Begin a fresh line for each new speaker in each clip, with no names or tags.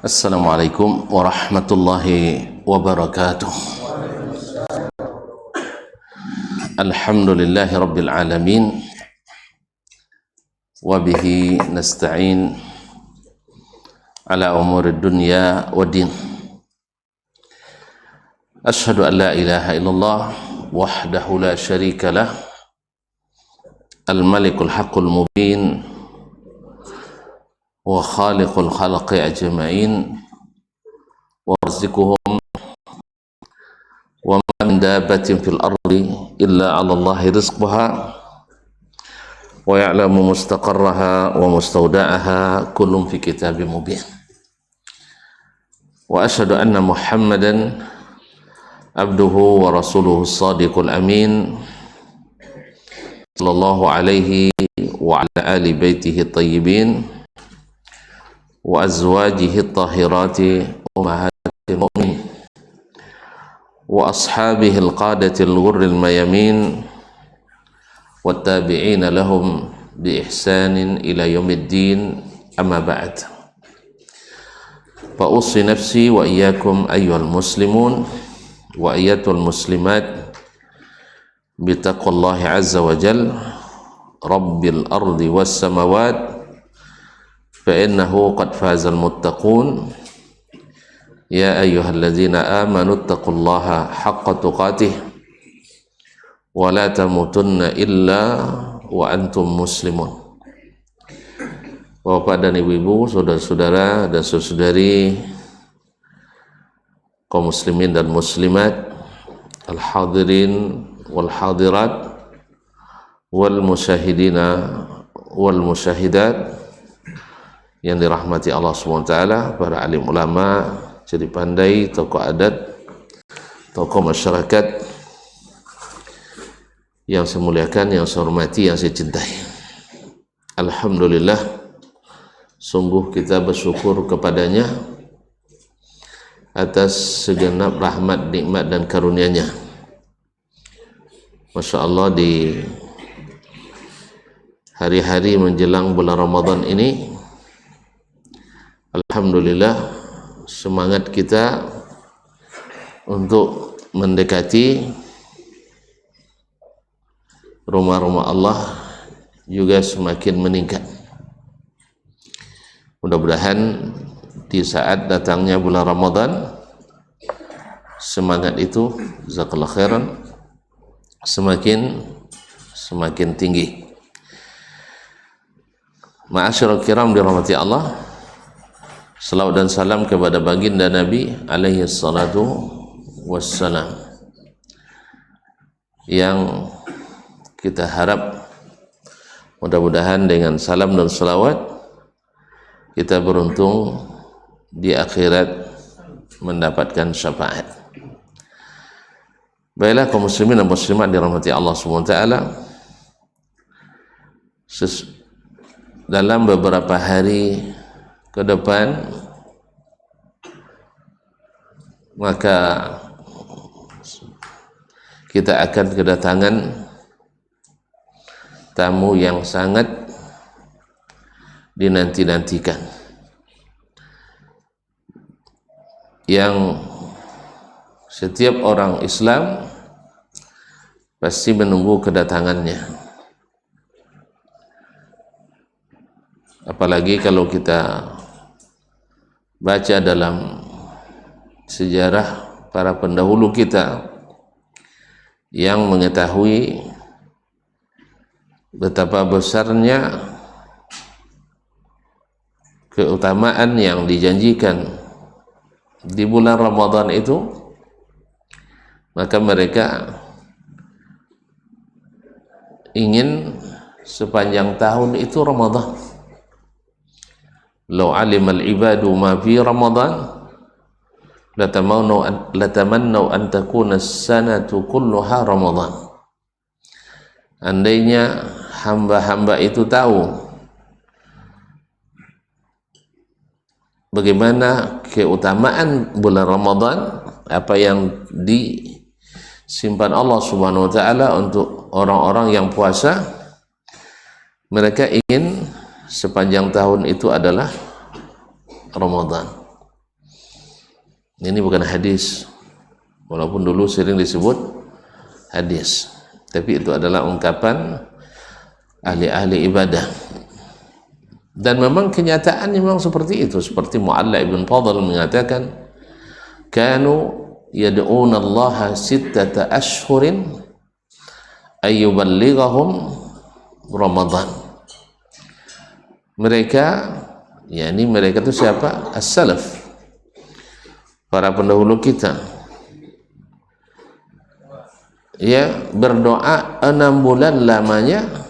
Assalamualaikum warahmatullahi wabarakatuh. Alhamdulillahi rabbil alamin, wa bihi nasta'in ala umuri dunya wa din. Ashhadu an la ilaha illallah wahdahu la syarika lah, al-malikul haqqul mubin, wa khaliqul khalqi ajma'in, wa rizquhum wa ma min dabbatin fil ardi illa 'ala Allahi rizquha wa ya'lamu mustaqarraha wa mustawda'aha kullun fi kitabim mubin. Wa asyhadu anna Muhammadan abduhu wa rasuluhu as-sadiqul amin sallallahu alaihi wa ala ali baitihi at-tayyibin wa azwajihi at-tahirati ummahatil mu'minin wa ashabihi al-qadatil ghurril mayamin wat tabi'ina lahum bi ihsanin ila yaumiddin, amma ba'd. Fa ussi nafsi wa iyyakum ayyuhal muslimun wa iyyatul muslimat bi taqwallahi azza wa jalla rabbil ardi was samawat فإنه قد فاز المتقون يا أيها الذين آمنوا اتقوا الله حق تقاته ولا تموتن إلا وأنتم مسلمون. Bapak dan ibu-ibu, saudara-saudara dan saudari kaum muslimin dan muslimat, al-hadirin wal hadirat wal musyahidina wal musyahidat yang dirahmati Allah SWT, para alim ulama, ciri pandai, tokoh adat, tokoh masyarakat yang saya muliakan, yang saya hormati, yang saya cintai. Alhamdulillah, sungguh kita bersyukur kepadanya atas segenap rahmat, nikmat dan karunia-Nya. Masya Allah, di hari-hari menjelang bulan Ramadan ini, alhamdulillah, semangat kita untuk mendekati rumah-rumah Allah juga semakin meningkat. Mudah-mudahan di saat datangnya bulan Ramadan, semangat itu, jazakallahu khairan, semakin tinggi. Ma'asyiral kiram dirahmati Allah, salawat dan salam kepada baginda Nabi alaihi salatu wassalam, yang kita harap mudah-mudahan dengan salam dan salawat kita beruntung di akhirat mendapatkan syafaat. Baiklah kaum muslimin dan muslimat dirahmati Allah SWT, dalam beberapa hari ke depan maka kita akan kedatangan tamu yang sangat dinanti-nantikan, yang setiap orang Islam pasti menunggu kedatangannya. Apalagi kalau kita baca dalam sejarah para pendahulu kita yang mengetahui betapa besarnya keutamaan yang dijanjikan di bulan Ramadan itu, maka mereka ingin sepanjang tahun itu Ramadan. Lau alimal ibadu ma fi Ramadan latamannau an takuna as-sanatu kulluha Ramadan. Andainya hamba-hamba itu tahu bagaimana keutamaan bulan Ramadan, apa yang disimpan Allah Subhanahu wa taala untuk orang-orang yang puasa, mereka ingin sepanjang tahun itu adalah Ramadan. Ini bukan hadis, walaupun dulu sering disebut hadis, tapi itu adalah ungkapan ahli-ahli ibadah. Dan memang kenyataan memang seperti itu. Seperti Mu'alla ibn Fadl mengatakan, kanu yad'una Allah sittata ashhurin ayyuballighahum Ramadan. Mereka, yakni mereka itu siapa? As-salaf, para pendahulu kita, ya, berdoa 6 bulan lamanya,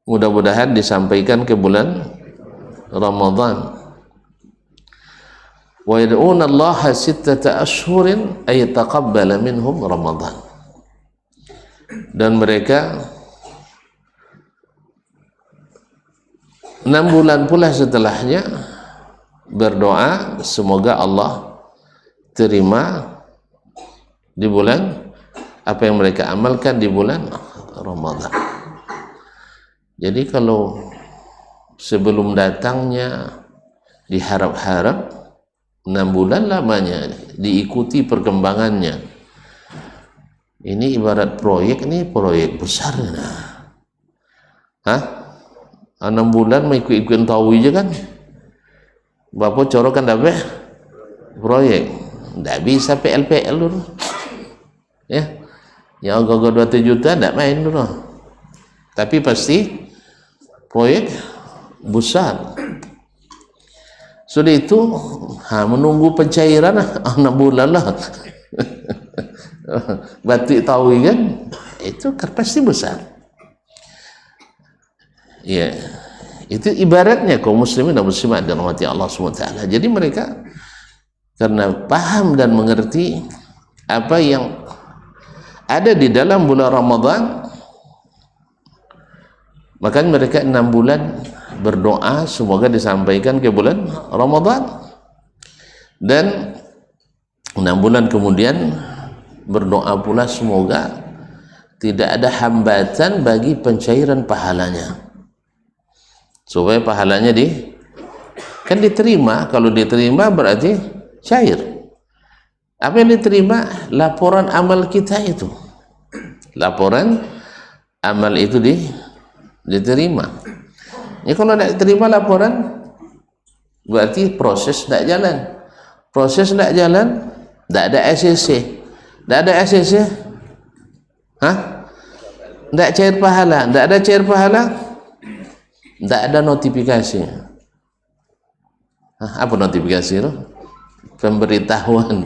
mudah-mudahan disampaikan ke bulan Ramadan. Wa yad'una Allah sittata ashhurin ay taqabbala minhum Ramadan. Dan mereka 6 bulan pula setelahnya berdoa semoga Allah terima di bulan apa yang mereka amalkan di bulan Ramadan. Jadi kalau sebelum datangnya diharap-harap 6 bulan lamanya diikuti perkembangannya. Ini ibarat proyek, ini proyek besar. Hah? 6 bulan mau ikut-ikutin tahu aja kan? Bapak corokan dapat proyek. Tidak bisa PL dulu. Ya. Yang agak-agak 2 juta tidak main dulu. Tapi pasti proyek besar. Sudah itu menunggu pencairan 6 bulan lah. Batik tahu kan, itu pasti besar. Ya, itu ibaratnya kaum muslimin dan muslimat dirahmati Allah SWT. Jadi mereka karena paham dan mengerti apa yang ada di dalam bulan Ramadan, maka mereka 6 bulan berdoa semoga disampaikan ke bulan Ramadan, dan 6 bulan kemudian berdoa pula semoga tidak ada hambatan bagi pencairan pahalanya, supaya pahalanya kan diterima. Kalau diterima berarti cair. Apa yang diterima? Laporan amal kita itu. Laporan amal itu diterima. Ya, kalau tidak diterima laporan berarti proses tidak jalan. Proses tidak jalan, tidak ada SCC. Tidak ada SCC, tidak cair pahala. Tidak ada cair pahala, tidak ada notifikasi. Apa notifikasi itu? Pemberitahuan.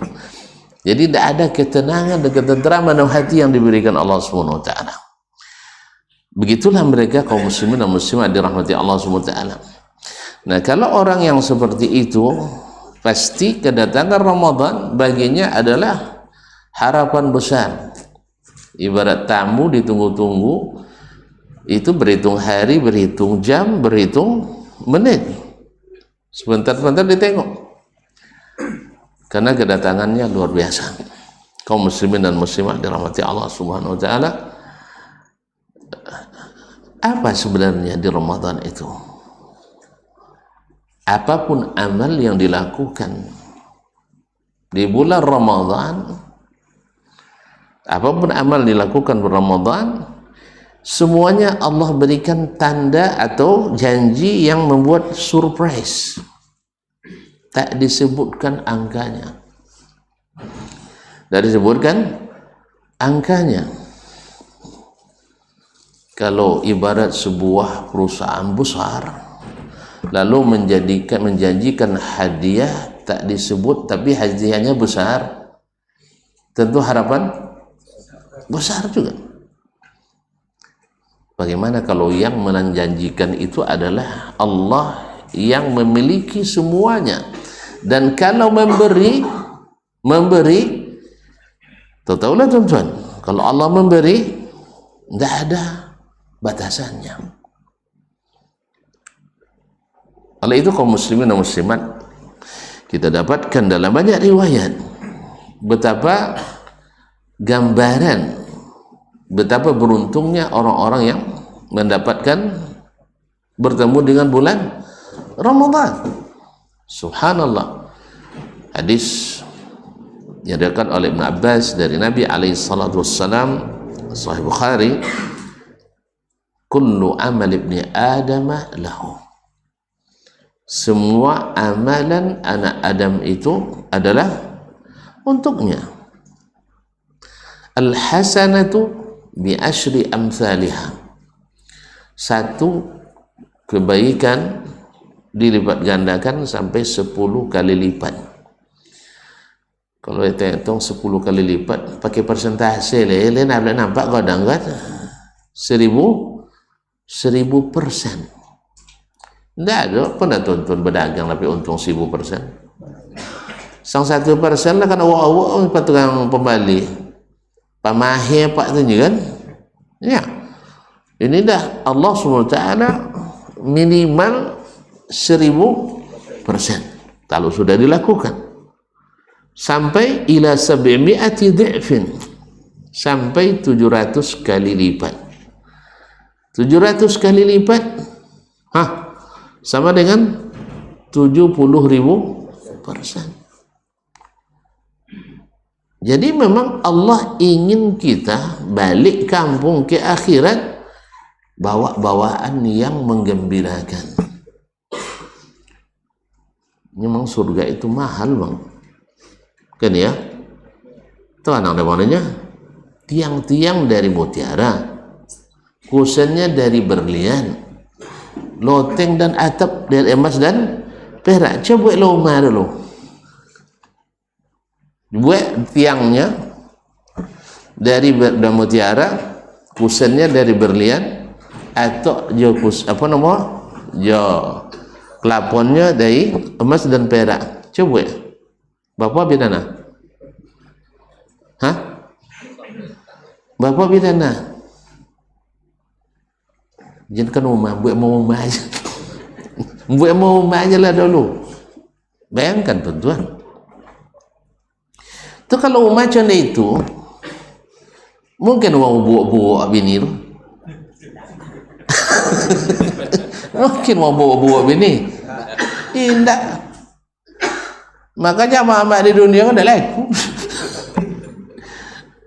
Jadi tidak ada ketenangan dan ketentraman dalam hati yang diberikan Allah SWT. Begitulah mereka kaum muslimin dan muslimat dirahmati Allah SWT. Nah, kalau orang yang seperti itu, pasti kedatangan Ramadan baginya adalah harapan besar. Ibarat tamu ditunggu-tunggu, itu berhitung hari, berhitung jam, berhitung menit, sebentar-sebentar ditengok, karena kedatangannya luar biasa. Kaum muslimin dan muslimat dirahmati Allah Subhanahu wa taala, apa sebenarnya di Ramadan itu? Apapun amal yang dilakukan di bulan Ramadan, apapun amal dilakukan di Ramadan, semuanya Allah berikan tanda atau janji yang membuat surprise. Tak disebutkan angkanya. Tak disebutkan angkanya. Kalau ibarat sebuah perusahaan besar lalu menjanjikan hadiah, tak disebut tapi hadiahnya besar, tentu harapan besar juga. Bagaimana kalau yang menjanjikan itu adalah Allah yang memiliki semuanya, dan kalau memberi tahulah tuan-tuan, kalau Allah memberi tidak ada batasannya. Oleh itu kaum muslimin dan muslimat, kita dapatkan dalam banyak riwayat betapa gambaran betapa beruntungnya orang-orang yang mendapatkan bertemu dengan bulan Ramadan. Subhanallah. Hadis yang diriwayatkan oleh Ibn Abbas dari Nabi alaihi salatu wassalam, Sahih Bukhari, kullu amal ibni Adam lahu. Semua amalan anak Adam itu adalah untuknya. Al-hasanatu bi asyri amsalihah. Satu kebaikan dilipat gandakan sampai 10 kali lipat. Kalau kita hitung 10 kali lipat pakai persentase lain nampak kadang kan 1000%. Tidak ada pernah tuan-tuan berdagang tapi untung 1000%. Sang 1% lah kan awak-awak tukang pembali pamahir pak tu kan. Ya. Ini dah Allah SWT minimal 1000%. Kalau sudah dilakukan sampai ila 700 dhi'fin, sampai 700 kali lipat. 700 kali lipat sama dengan 70.000%. Jadi memang Allah ingin kita balik kampung ke akhirat bawa bawaan yang menggembirakan. Memang surga itu mahal bang, kan ya? Tahu anak namanya tiang-tiang dari mutiara, kusennya dari berlian, loteng dan atap dari emas dan perak. Coba lo rumah dulu, buat tiangnya dari mutiara, kusennya dari berlian, atau jo apa nama jo plafonnya dari emas dan perak. Coba Bapak bidana, Bapak bidana, jangan rumah, buat mau rumah aja. Buat mau rumah aja lah dulu. Bayangkan tuan-tuan, tu kalau macam itu mungkin mau buat bini tu. Mungkin mau buat bini. Tidak. Makanya Muhammad di dunia kan dah laku.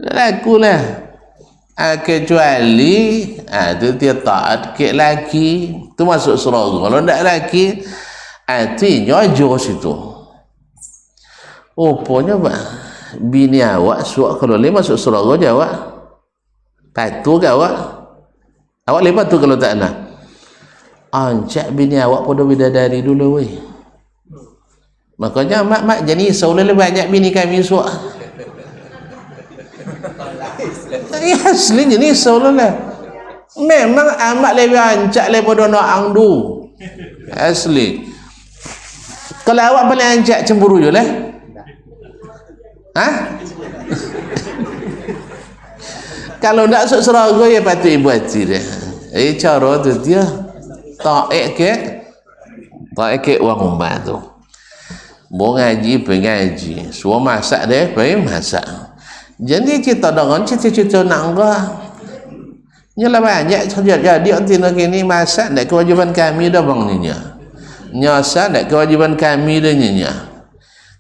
Dah laku lah. Kecuali tu dia taat ke laki, tu masuk surga. Kalau tak laki, tu nyojo situ. Rupanya bini awak suak kalau dia masuk surga je awak. Patuh ke awak? Awak lepas tu kalau tak nak. Ancak bini awak pada bidadari dulu weh. Makanya mak jadi seolah banyak bini kami suak. Ya asli jadi seolah memang amat lebih ancak daripada nak angdu. Asli. Kalau awak paling ancak cemburu je lah. Kalau nak masuk surga ya patut ibu hati dia. Cara tu dia taik ke orang rumah tu. Mau ngaji pengaji, semua masak dia pergi masak. Jadi kita dengan cerita-cerita nak enggak. Nyalah banyak jadi antina kini masak dak kewajiban kami dah bang ninya. Nyasa dak kewajiban kami dah ninya.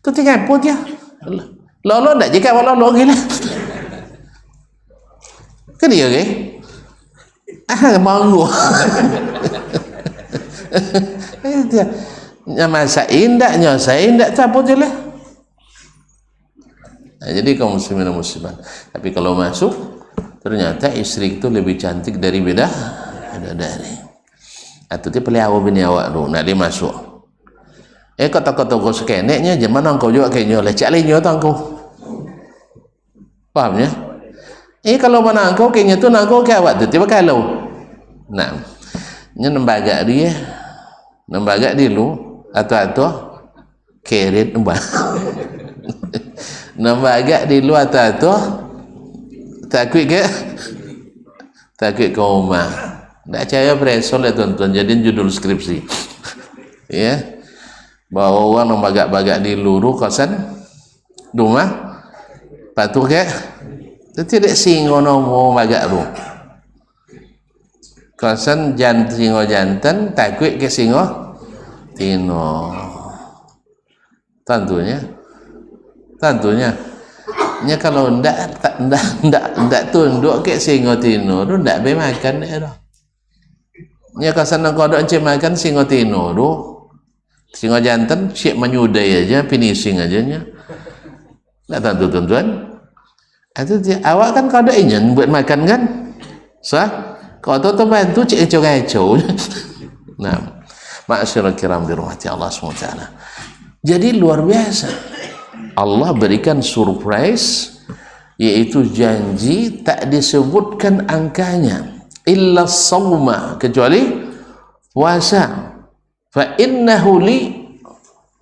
Tu tinggal pun dia. Lolo dak jika lolo gila. Kan dia ke? Manggu. Dia masak indak, nyasa indak, tak apa je lah. Jadi kaum muslimin dan muslimat. Tapi kalau masuk, ternyata istri itu lebih cantik dari bidadari. Atau dia pelihara bini awak tu, nak dia masuk. Kata-kata kau sekeneknya, jangan kau juga kayaknya lecak lainnya tu kau. Fahamnya? Kalau mana kau kayaknya tu nak kau ke awak tu, tiba kalau. Nah, nya nembagak dia. Nembagak dia lu atau keret nembak. Nembagak dia lu atau takut ke rumah. Tak percaya presol ya tuan-tuan, jadiin judul skripsi. Ya. Bawa orang nembagak-bagak di luru kosan rumah. Patuh ke? Tidak singo nomo bagak lu. Kosan singo jantan takut ke singo tino. Tentunya nya kalau ndak tunduk ke singo tino tu ndak be makan dia dah. Nya kasana kodok encik makan singo tino tu singo jantan siap menyudai aja, finishing aja nya. Ndak tentu tuan-tuan. Itu dia, awak kan kodok ingin buat makan kan? Sah? Kodok tu bantu cik eco-eco. Nah, ma'asyiral kiram dirahmati Allah SWT. Jadi luar biasa. Allah berikan surprise, yaitu janji tak disebutkan angkanya, illa sawma, kecuali puasa. Fa innahu li,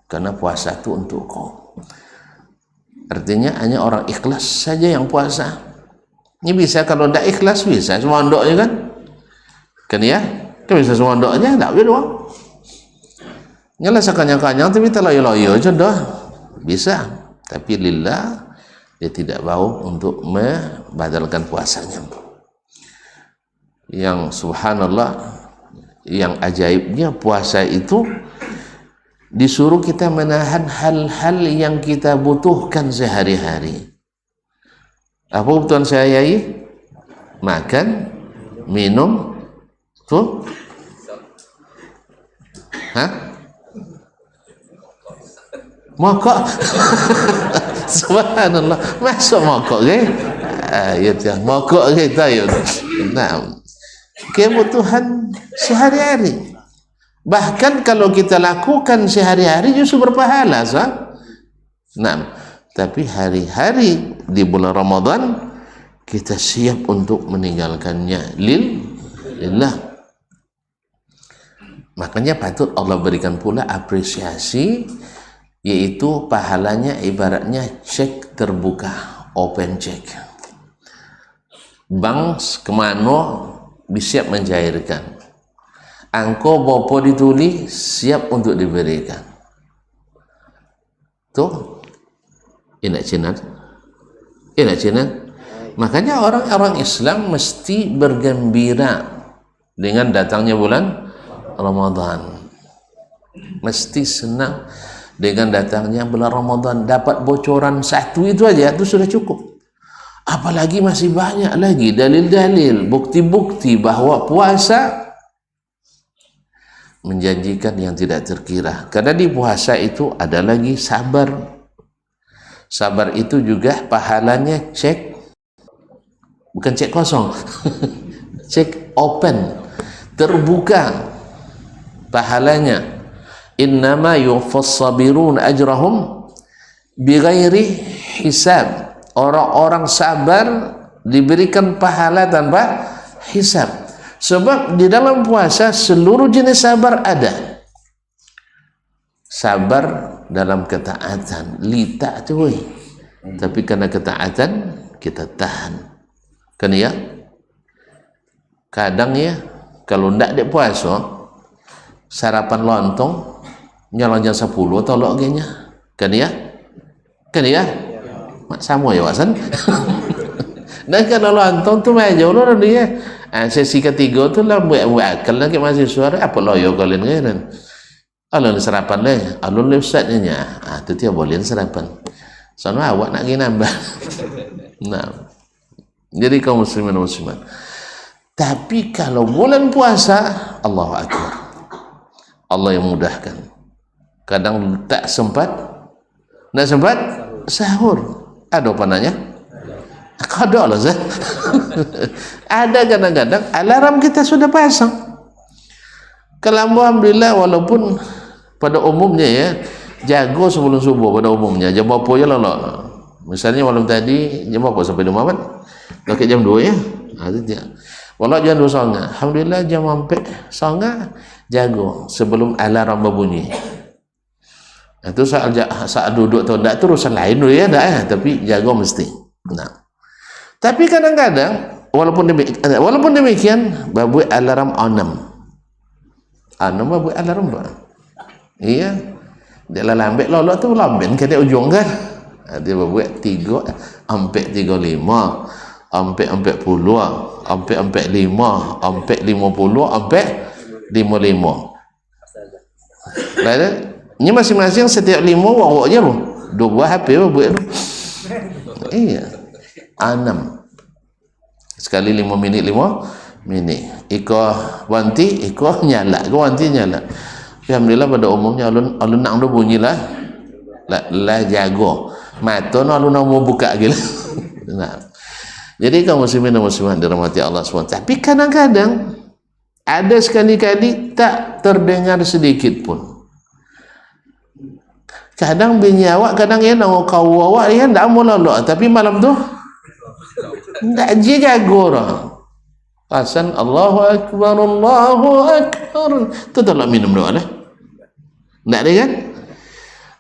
karena puasa itu untuk kau. Artinya hanya orang ikhlas saja yang puasa. Ini bisa, kalau tidak ikhlas bisa semondoknya kan ya, kan bisa semondoknya, tidak boleh doang. Nyalah sekanyang-kanyang tapi terloyo-loyo aja dah bisa. Tapi lillah dia tidak mau untuk membadalkan puasanya. Yang subhanallah, yang ajaibnya puasa itu disuruh kita menahan hal-hal yang kita butuhkan sehari-hari. Apa kebutuhan sehari-hari? Makan, minum, tuh, mokok. Subhanallah, masuk mokok ke? Ya mokok kita ya. Nah, kebutuhan sehari-hari. Bahkan kalau kita lakukan sehari-hari justru berpahala, sah? Nah, tapi hari-hari di bulan Ramadan kita siap untuk meninggalkannya lillah. Makanya patut Allah berikan pula apresiasi, yaitu pahalanya ibaratnya cek terbuka, open check. Bank kemana siap mencairkan, angko bopo ditulis siap untuk diberikan. Tuh, enak Cina. Makanya orang-orang Islam mesti bergembira dengan datangnya bulan Ramadan. Mesti senang dengan datangnya bulan Ramadan. Dapat bocoran satu itu aja, itu sudah cukup. Apalagi masih banyak lagi dalil-dalil, bukti-bukti bahwa puasa menjanjikan yang tidak terkira. Karena di puasa itu ada lagi sabar. Sabar itu juga pahalanya cek, bukan cek kosong, cek open, terbuka pahalanya. Innama yuwaffas sabirun ajrahum bighairi hisab. Orang-orang sabar diberikan pahala tanpa hisab. Sebab di dalam puasa seluruh jenis sabar ada. Sabar dalam ketaatan, lita tu weh. Tapi karena ketaatan kita tahan. Kan ya? Kadang ya, kalau ndak ada puasa, sarapan lontong nyala jam 10 tolok genya. Kan ya? Mak sama ya wasan. Dan kalau lontong tu meja ulur dia. Sesi ketiga tu lah buat akal lagi masih suara apa loyo kalian kan. Alun sarapan leh, alun le ustaznya. Tu dia boleh sarapan. Soalnya awak nak pergi nambah. Nah. Jadi kaum muslimin muslimat. Tapi kalau bulan puasa, Allahu Akbar. Allah yang mudahkan. Kadang tak sempat sahur. Ada apa nanya? Kada lah Zah. Ada kadang-kadang alarm kita sudah pasang. Kalau alhamdulillah, walaupun pada umumnya ya jago sebelum subuh pada umumnya jam berapa ya lah. Misalnya malam tadi jam berapa sampai 5 malam? Dekat jam 2 ya. Itu dia. Walau jam 2 sangat. Alhamdulillah jam sampai sangat jago sebelum alarm berbunyi. Itu saat duduk atau tidak itu urusan lain dulu ya, tapi jago mesti. Nah, tapi kadang-kadang walaupun demikian babu alarm 6 babu alarm apa? Iya, dia lambat lolok tu lambat ke dia ujung kan? Dia babu 3 sampai 35, sampai 40, sampai 45, sampai 50, sampai 55. Baik. Ini masing-masing setiap 5 wawa je lu. 2 buah HP buat lu. Iya. 6. Sekali 5 minit 5 minit. Iko wanti, iko nyala. Iko wanti nyala. Alhamdulillah pada umumnya alun nak dah bunyilah. Lah jago. Mata no alun mau buka gitu. Nah. Jadi kaum muslimin dan muslimat dirahmati Allah SWT. Tapi kadang-kadang ada sekali-kali tak terdengar sedikit pun. Kadang bini awak, kadang ya nak kau awak ya tak mau lolok, tapi malam tu tak je jago orang. Asan Allahu Akbar, Allahu Akbar. Tu tak nak minum doa lah. Tak ada kan?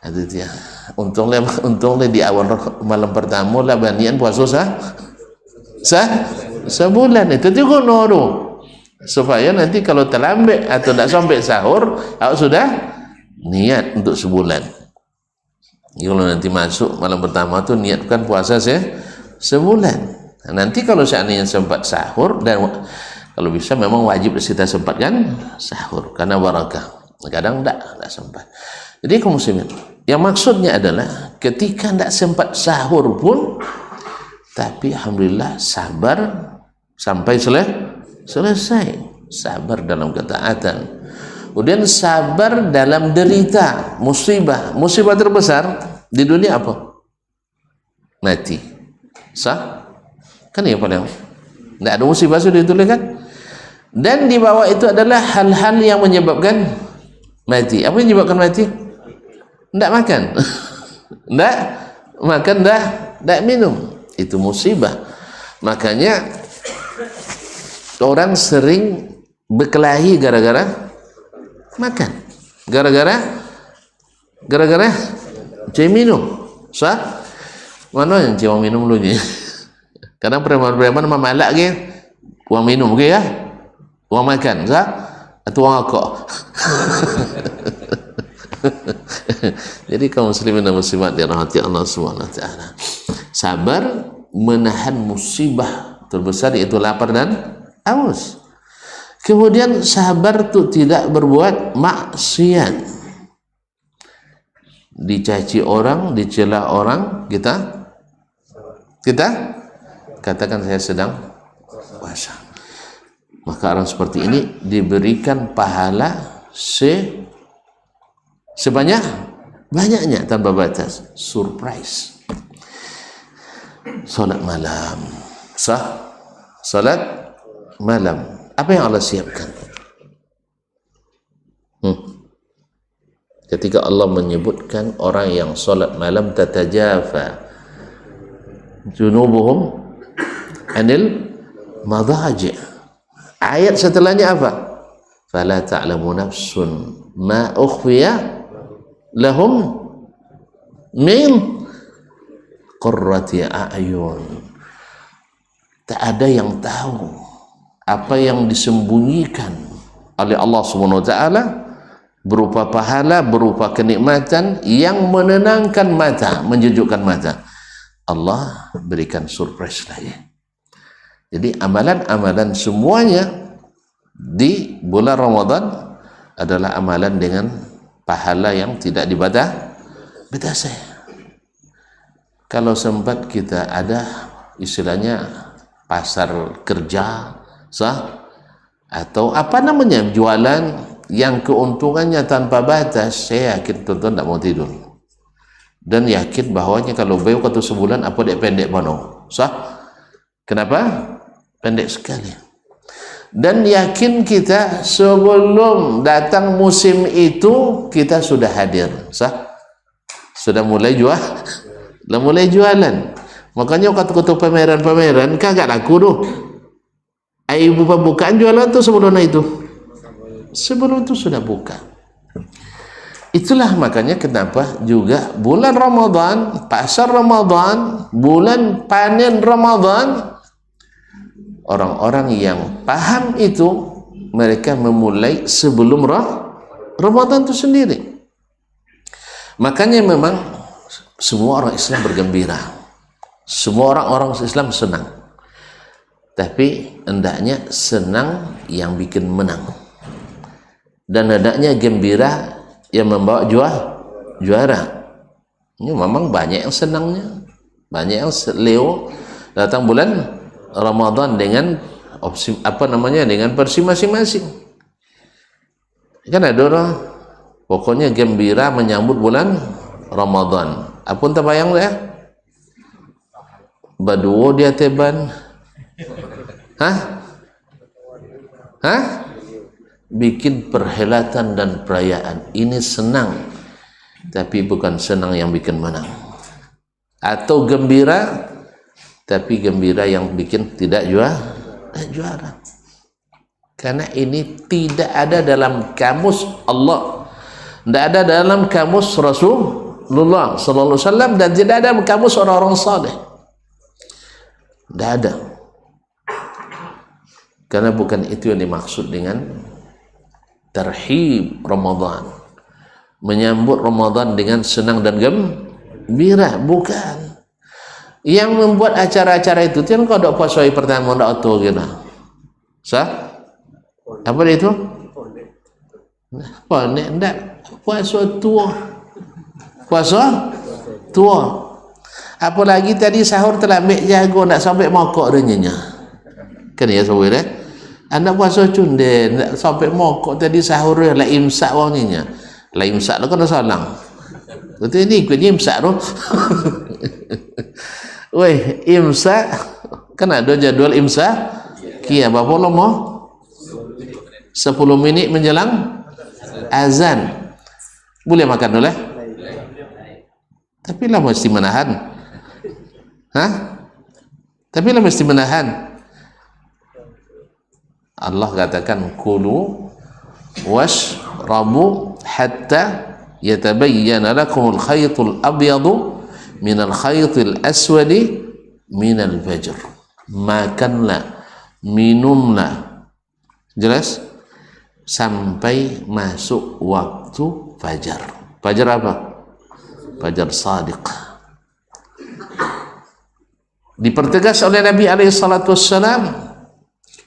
Ada dia. Untunglah di awal malam pertama lah banian puasa sebulan itu juga noru. Supaya nanti kalau terlambat atau tak sampai sahur, awak sudah niat untuk sebulan. Kalau nanti masuk malam pertama tu niatkan puasa sebulan. Nanti kalau seandainya sempat sahur, dan kalau bisa memang wajib kita sempatkan sahur karena barakah. Kadang tak sempat. Jadi kaum muslimin, yang maksudnya adalah ketika tak sempat sahur pun, tapi alhamdulillah sabar sampai selesai. Sabar dalam ketaatan. Kemudian sabar dalam derita, musibah. Musibah terbesar di dunia apa? Mati. Sah? Kan yang paling tidak ada musibah sudah ditulis kan? Dan di bawah itu adalah hal-hal yang menyebabkan mati. Apa yang menyebabkan mati? Tidak makan. Tidak makan, tidak minum. Itu musibah. Makanya orang sering berkelahi gara-gara makan, gara-gara cai minum. Sah? Mana yang cai minum dulu ni? Kadang preman-preman memalak ke uang minum ke ya? Uang makan, sah? Atau uang akak? Jadi kaum muslimin dan muslimat dirahmati Allah SWT, sabar menahan musibah terbesar yaitu lapar dan haus. Kemudian sabar tu tidak berbuat maksiat. Dicaci orang, dicela orang, kita katakan saya sedang puasa. Maka orang seperti ini diberikan pahala sebanyak-banyaknya tanpa batas. Surprise. Salat malam. Sah? Salat malam. Apa yang Allah siapkan? Ketika Allah menyebutkan orang yang solat malam, tatajafa junubuhum anil madaji'. Ayat setelahnya apa? Fala ta'lamu nafsun ma ukhfiya lahum min qurrati a'yun. Tak ada yang tahu apa yang disembunyikan oleh Allah SWT berupa pahala, berupa kenikmatan yang menenangkan mata, menjejukkan mata. Allah berikan surprise lagi. Jadi amalan-amalan semuanya di bulan Ramadan adalah amalan dengan pahala yang tidak dibatasi. Kalau sempat kita ada istilahnya pasar kerja, sah, atau apa namanya jualan yang keuntungannya tanpa batas, saya yakin tuan-tuan tak mau tidur dan yakin bahawanya kalau beliau kata sebulan apa dia pendek mana, sah? Kenapa? Pendek sekali. Dan yakin kita sebelum datang musim itu kita sudah hadir, sah? Sudah mulai jualan. Makanya kata-kata pameran kagak laku tu. Ibu pembukaan jualan tu sebelum itu sudah buka. Itulah makanya kenapa juga bulan Ramadan, pasar Ramadan, bulan panen Ramadan, orang-orang yang paham itu mereka memulai sebelum Ramadan itu sendiri. Makanya memang semua orang Islam bergembira, semua orang Islam senang. Tapi hendaknya senang yang bikin menang, dan hendaknya gembira yang membawa juara. Ini memang banyak yang senangnya, banyak yang Leo datang bulan Ramadan dengan opsi dengan versi masing-masing. Kan ada orang pokoknya gembira menyambut bulan Ramadan. Apun terbayang ya? Baduo dia teban. Bikin perhelatan dan perayaan. Ini senang, tapi bukan senang yang bikin menang. Atau gembira, tapi gembira yang bikin tidak juara. Karena ini tidak ada dalam kamus Allah, tidak ada dalam kamus Rasulullah sallallahu alaihi wasallam, dan tidak ada dalam kamus orang-orang saleh. Tidak ada. Karena bukan itu yang dimaksud dengan tarhib Ramadan, menyambut Ramadan dengan senang dan gembira. Bukan. Yang membuat acara-acara itu kan kau dok puasa pertama ndak auto gitu. Sah? Apa itu? Ponek ndak puasa tua. Puasa tua. Apalagi tadi sahur terlambat jago nak sampai mokok renyanya. Kan ya saudara? Anak puasa cunden nak sampai mokok tadi sahur lah imsak wanginya. Lah imsak lo kan salang. Betul ini ikut imsak tu. Weh, imsak kan ada jadwal imsak. Kia berapa lama? 10 minit menjelang azan. Boleh makan dulu lah. Tapi lah mesti menahan. Tapi lah mesti menahan. Allah katakan kulu washrabu hatta yatabayyana lakumul khaytul abyadu minal khaytil aswadi minal fajr. Makanlah, minumlah, jelas, sampai masuk waktu fajar. Fajar apa? Fajar sadiq. Dipertegas oleh Nabi alaihi salatu wassalam,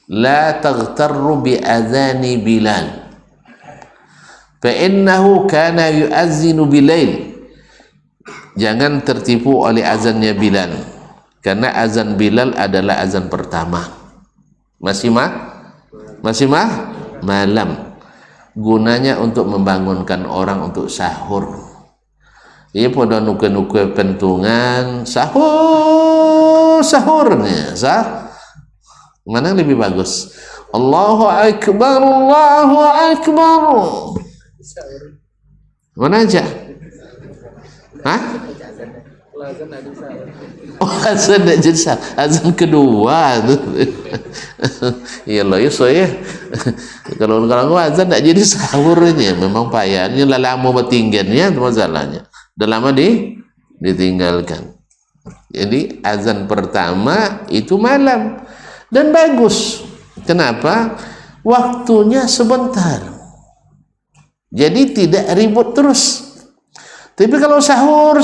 la taghtarru bi adhani Bilal fa innahu kana yu'azzinu bilail. Jangan tertipu oleh azannya Bilal, karena azan Bilal adalah azan pertama. Masih malam. Gunanya untuk membangunkan orang untuk sahur. Ia pada nuke-nuke pentungan sahurnya mana yang lebih bagus? Allahu Akbar, Allahu Akbar. Mana aja? Azan nak jadi azan kedua tu. Ya Allah ya saya. Kalau azan nak jadi sahurnya memang payahnya lah, lama bertinggalnya masalahnya. Dah lama ditinggalkan. Jadi azan pertama itu malam dan bagus. Kenapa? Waktunya sebentar. Jadi tidak ribut terus. Tapi kalau sahur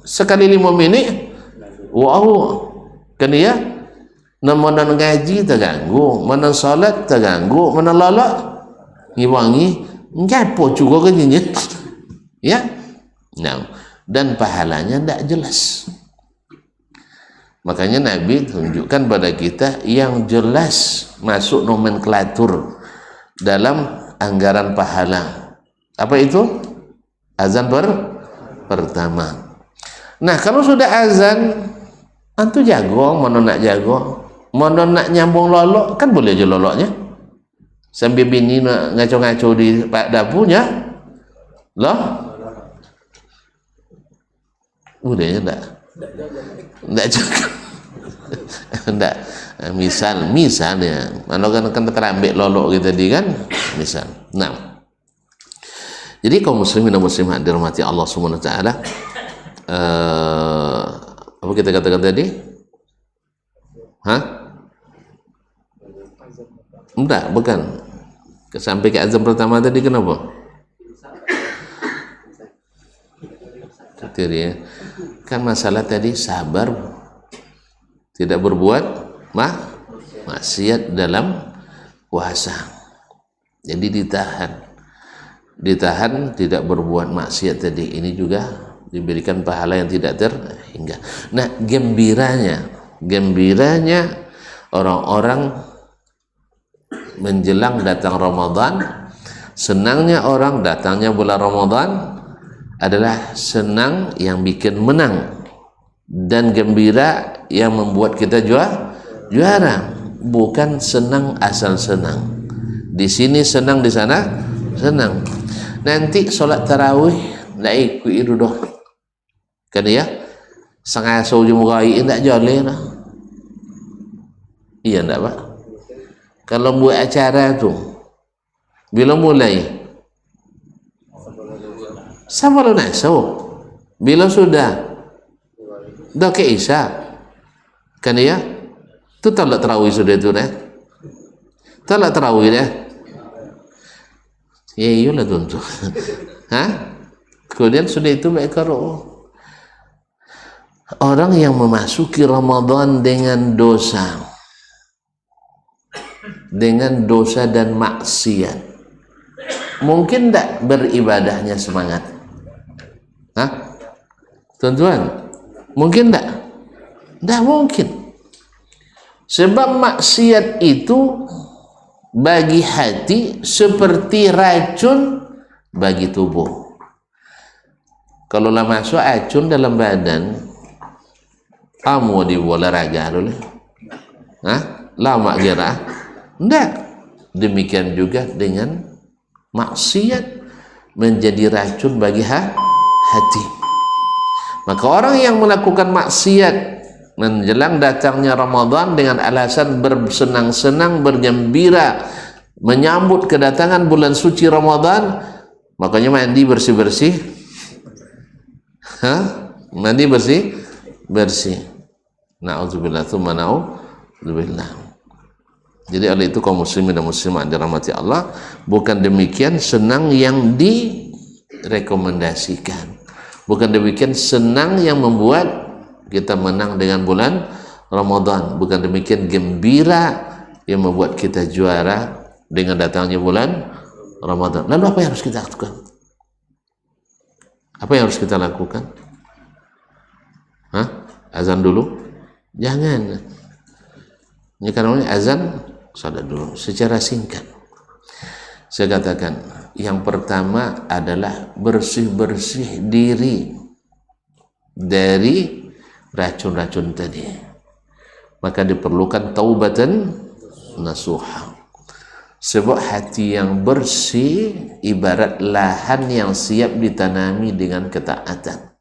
sekali 5 minit, wow, kan ya? Mana ngaji terganggu, mana salat terganggu, mana lalak ngiwangi, nyapo juga kan ini, ya? Nah, dan pahalanya tidak jelas. Makanya Nabi tunjukkan pada kita yang jelas masuk nomenklatur dalam anggaran pahala. Apa itu? Azan pertama. Nah, kalau sudah azan, antu jago, mana nak jago, mana nak nyambung lolok, kan boleh aja loloknya. Sambil bini nak ngaco-ngaco di dapurnya, loh. Boleh enggak? Enggak juga. Enggak. Misalnya, mana kan terambik lolok kita tadi kan? Misal. Nah. Jadi kaum muslimin dan muslimat dirahmati Allah Subhanahu wa taala, apa kita katakan tadi? Enggak, bukan. Sampai ke azan pertama tadi kenapa? Kriteria. Kan masalah tadi sabar, tidak berbuat maksiat dalam puasa. Jadi ditahan. ditahan tidak berbuat maksiat tadi, ini juga diberikan pahala yang tidak terhingga. Nah, gembiranya orang-orang menjelang datang Ramadan, senangnya orang datangnya bulan Ramadan adalah senang yang bikin menang dan gembira yang membuat kita juara, bukan senang asal senang. Di sini senang, di sana senang. Nanti sholat tarawih ndak ikut itu doh, kan ya? Sengaso jumurai ndak joleh lah. Iya ndak Pak? Kalau buat acara tu bila mulai sama lo naso, bila sudah dah ke isya, kan ya? Tu tak tarawih sudah tu dah, tak tarawih dah. Ya iyalah tuan. Kemudian sudah itu mereka orang yang memasuki Ramadan dengan dosa dan maksiat, mungkin tak beribadahnya semangat? Tuan-tuan, mungkin tak? Tak mungkin. Sebab maksiat itu bagi hati seperti racun bagi tubuh. Kalau lah masuk racun dalam badan, kamu di olahraga dulu, lama kira? Tidak. Demikian juga dengan maksiat menjadi racun bagi hati. Maka orang yang melakukan maksiat menjelang datangnya Ramadan dengan alasan bersenang-senang, bergembira menyambut kedatangan bulan suci Ramadan, makanya mandi bersih-bersih, mandi bersih. Na'udzubillah, tsumma na'udzubillah. Jadi oleh itu kaum muslimin dan muslimat dirahmati Allah, bukan demikian senang yang direkomendasikan, bukan demikian senang yang membuat kita menang dengan bulan Ramadan, bukan demikian gembira yang membuat kita juara dengan datangnya bulan Ramadan. Lalu apa yang harus kita lakukan? Apa yang harus kita lakukan? Azan dulu? Jangan. Ini karena azan, salat dulu secara singkat. Saya katakan, yang pertama adalah bersih-bersih diri dari racun-racun tadi. Maka diperlukan taubatan nasuha. Sebab hati yang bersih ibarat lahan yang siap ditanami dengan ketaatan.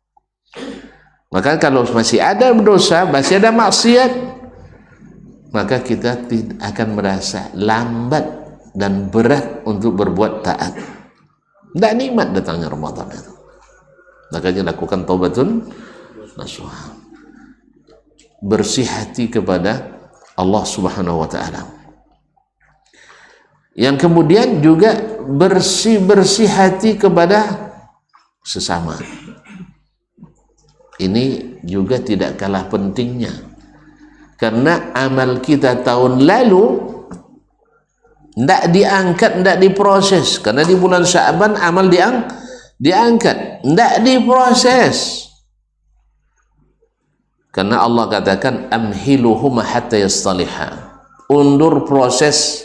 Maka kalau masih ada dosa, masih ada maksiat, maka kita tidak akan merasa lambat dan berat untuk berbuat taat. Tidak nikmat datangnya Ramadan itu. Makanya lakukan taubatun nasuha. Bersih hati kepada Allah Subhanahu wa taala. Yang kemudian juga bersih-bersih hati kepada sesama. Ini juga tidak kalah pentingnya. Karena amal kita tahun lalu tidak diangkat, tidak diproses. Karena di bulan Sya'ban amal diangkat, tidak diproses. Karena Allah katakan amhiluhum hatta yastaliha, undur proses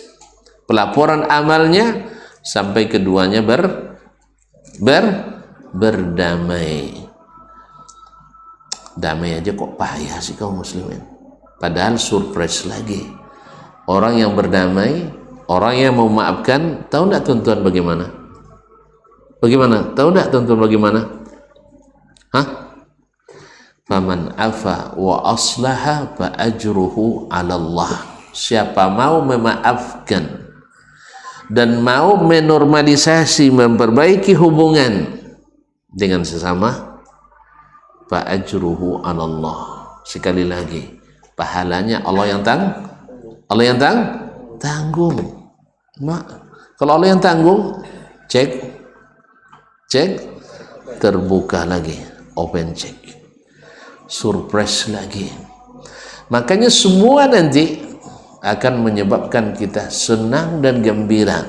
pelaporan amalnya sampai keduanya berdamai. Damai aja kok payah sih kaum muslimin. Padahal surprise lagi. Orang yang berdamai, orang yang memaafkan, tahu enggak tuan-tuan bagaimana? Bagaimana? Tahu enggak tuan-tuan bagaimana? Faman afa wa aslaha fa ajruhu 'ala Allah. Siapa mau memaafkan dan mau menormalisasi, memperbaiki hubungan dengan sesama, fa ajruhu 'ala Allah. Sekali lagi, pahalanya Allah yang tanggung. Kalau Allah yang tanggung, cek terbuka lagi, open check, surprise lagi. Makanya semua nanti akan menyebabkan kita senang dan gembira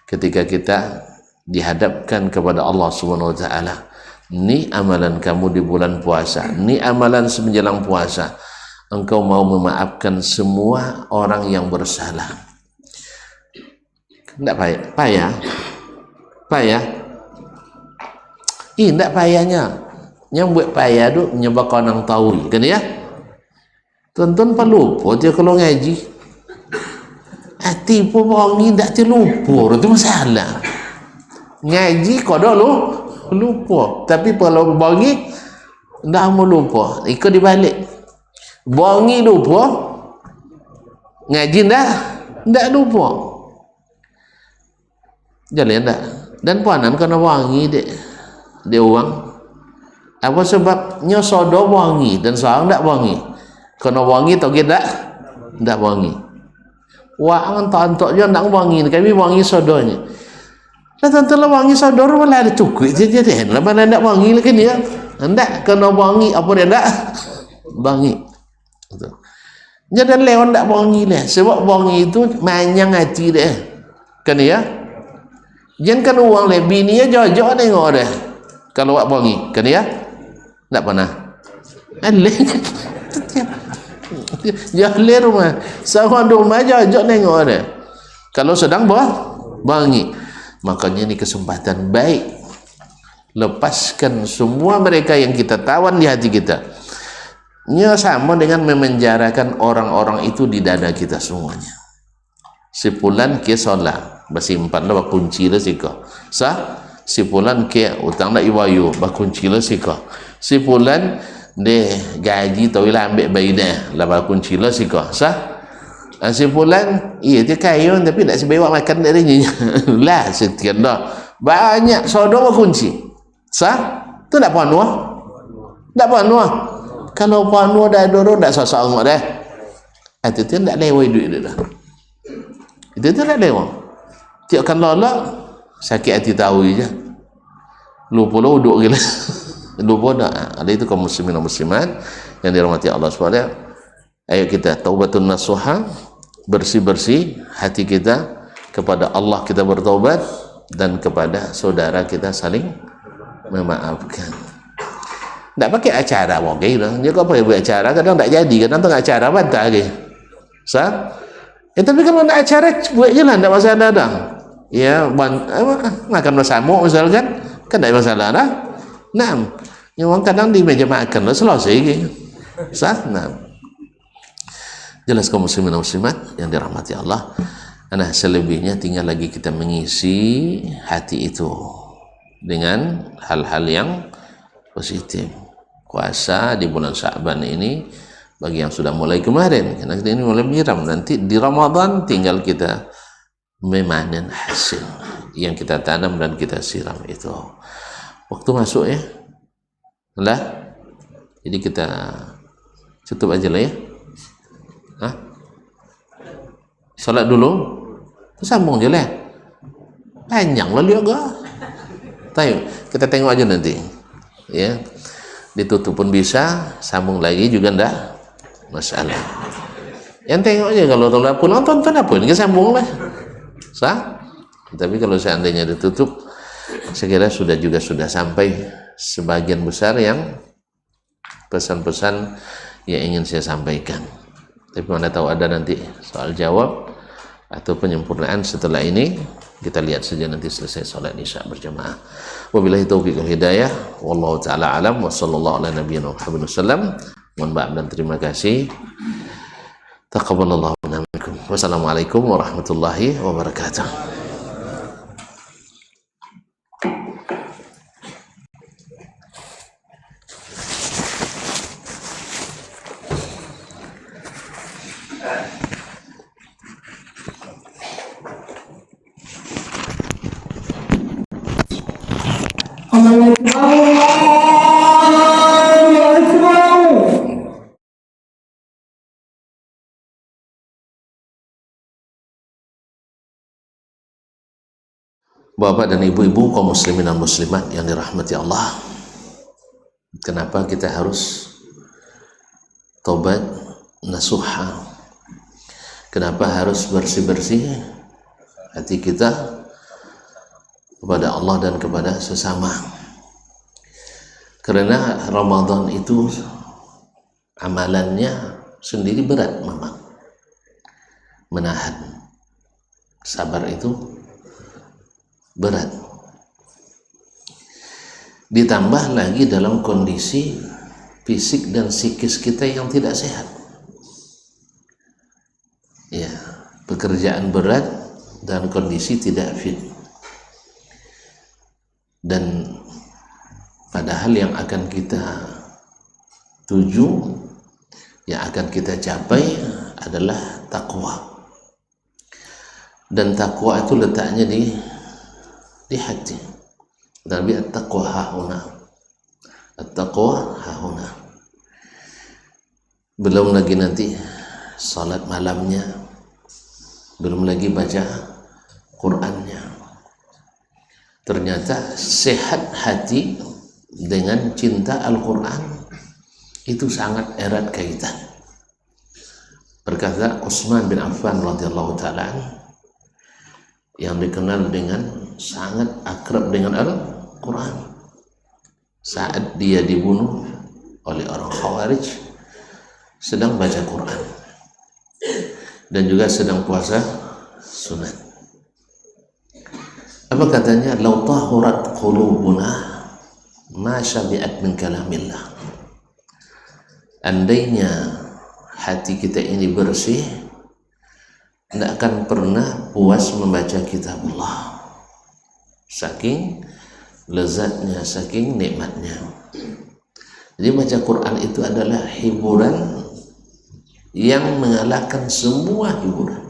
ketika kita dihadapkan kepada Allah Subhanahu wa taala. Ni amalan kamu di bulan puasa, ni amalan semenjelang puasa. Engkau mau memaafkan semua orang yang bersalah. Tidak payah, payah. Tidak payahnya. Yang buat payah tu menyebabkan orang tahu, kan ya? Tuan-tuan perlu lupa dia kalau ngaji. Hati pun wangi tak terlupa, itu masalah. Ngaji kau dah lupa, tapi kalau wangi tak mau lupa, ikut dibalik. Wangi lupa, ngaji tak lupa. Jalan tak? Dan puanan kena wangi dia orang. Apa sebabnya sodo wangi dan seorang tak wangi? Kena wangi atau tak wangi. Wang tak je nak wangi, kami wangi sodonya. Lah tentulah wangi sodor malah ada cukup je dia. Lah mana nak wangi lagi dia? Hendak kena wangi apa dia tak wangi. Betul. Jadi leon tak wangi lah. Sebab wangi itu manyang hati dia. Kan ya? Jangan kan uang lebih ni ya jauh-jauh tengok dia. Kalau awak wangi, kan ya? Tak pernah. Alih. Jahli rumah. Seorang rumah jauh-jauh tengok dia. Kalau sedang wangi. Makanya ini kesempatan baik. Lepaskan semua mereka yang kita tawan di hati kita. Ini sama dengan memenjarakan orang-orang itu di dada kita semuanya. Sepulan ke solat, bersimpan lah kunci lah sika. Sepulan ke utang nak iwayu, berkunci lah sika. Sepulan de gaji tau lah ambil bayi dah, lah berkunci lah sika. Sebulan, iya dia kaya tapi tak sebaik makan dari ni. Lah setiap dah banyak saudara kunci. Tu tak panua. Tak panua. Kalau panua dah dorong tak sosok dah. Itu tu tak lewat duit dia dah. Itu tu tak lewat. Tiap kan lolak sakit hati tahu je. Lupa lah duduk gila. Lupa dah. Ada itu kaum muslimin dan muslimat yang dirahmati Allah SWT. Ayo kita taubatun nasuha, bersih-bersih hati kita kepada Allah, kita bertaubat, dan kepada saudara kita saling memaafkan. Tak pakai acara okay lah. Dia kau pakai buat acara, kadang tak jadi, kadang tak acara bantah lagi. Tapi kalau nak acara buat je lah, tak masalah dah. Ya, makan bersama misalkan, kan tak masalah dah. Nah, yang orang kadang di meja makan lah selesai lagi. Nah. Jelas kaum muslimin dan muslimat yang dirahmati Allah. Nah, selebihnya tinggal lagi kita mengisi hati itu dengan hal-hal yang positif. Puasa di bulan Sya'ban ini bagi yang sudah mulai kemarin, karena kita ini mulai menyiram, nanti di Ramadan tinggal kita memanen hasil yang kita tanam dan kita siram itu. Waktu masuk ya. Lah. Jadi kita tutup aja lah ya. Salat dulu, sambung je lah. Panjang lah dia ke? Tahu, kita tengok aja nanti. Ya, ditutup pun bisa, sambung lagi juga ndak masalah. Yang tengok aja kalau pulang tonton apa? Ini sambung lah. Tapi kalau seandainya ditutup, saya kira sudah sampai sebagian besar yang pesan-pesan yang ingin saya sampaikan. Tapi mana tahu ada nanti soal jawab atau penyempurnaan setelah ini. Kita lihat saja nanti selesai salat isya berjamaah. Wabillahi taufiq wal hidayah. Wallahu taala alam wa sallallahu ala nabiyyina Muhammad wasallam. Mohon maaf dan terima kasih. Taqabbalallahu minna minkum. Wassalamualaikum warahmatullahi wabarakatuh. Bapak dan ibu-ibu kaum muslimin dan muslimat yang dirahmati Allah, kenapa kita harus tobat nasuha? Kenapa harus bersih-bersih hati kita kepada Allah dan kepada sesama. Karena Ramadan itu amalannya sendiri berat memang. Menahan, sabar itu berat. Ditambah lagi dalam kondisi fisik dan psikis kita yang tidak sehat. Ya, pekerjaan berat dan kondisi tidak fit. Dan padahal yang akan kita tuju, yang akan kita capai adalah takwa. Dan takwa itu letaknya di hati. Nabi at-taqwa hahuna, at-taqwa hahuna. Belum lagi nanti salat malamnya, belum lagi baca Qur'annya. Ternyata sehat hati dengan cinta Al-Quran itu sangat erat kaitan. Berkata Utsman bin Affan radhiyallahu ta'ala yang dikenal dengan sangat akrab dengan Al-Quran, saat dia dibunuh oleh orang Khawarij sedang baca Quran dan juga sedang puasa sunat. Apa katanya? Lau tahurat qulubuna ma syabi'at min kalamillah. Andainya hati kita ini bersih, tidak akan pernah puas membaca kitabullah. Saking lezatnya, saking nikmatnya. Jadi baca Quran itu adalah hiburan yang mengalahkan semua hiburan.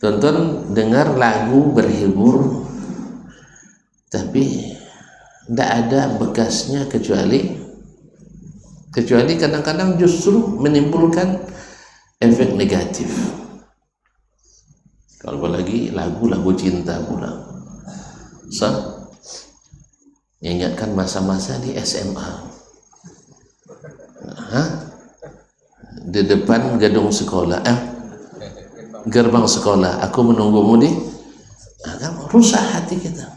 Tonton, dengar lagu berhibur, tapi tidak ada bekasnya kecuali kadang-kadang justru menimbulkan efek negatif. Kalau apalagi lagu-lagu cinta pula, mengingatkan masa-masa di SMA. Di depan gedung sekolah, gerbang sekolah, aku menunggumu di, rusak hati kita.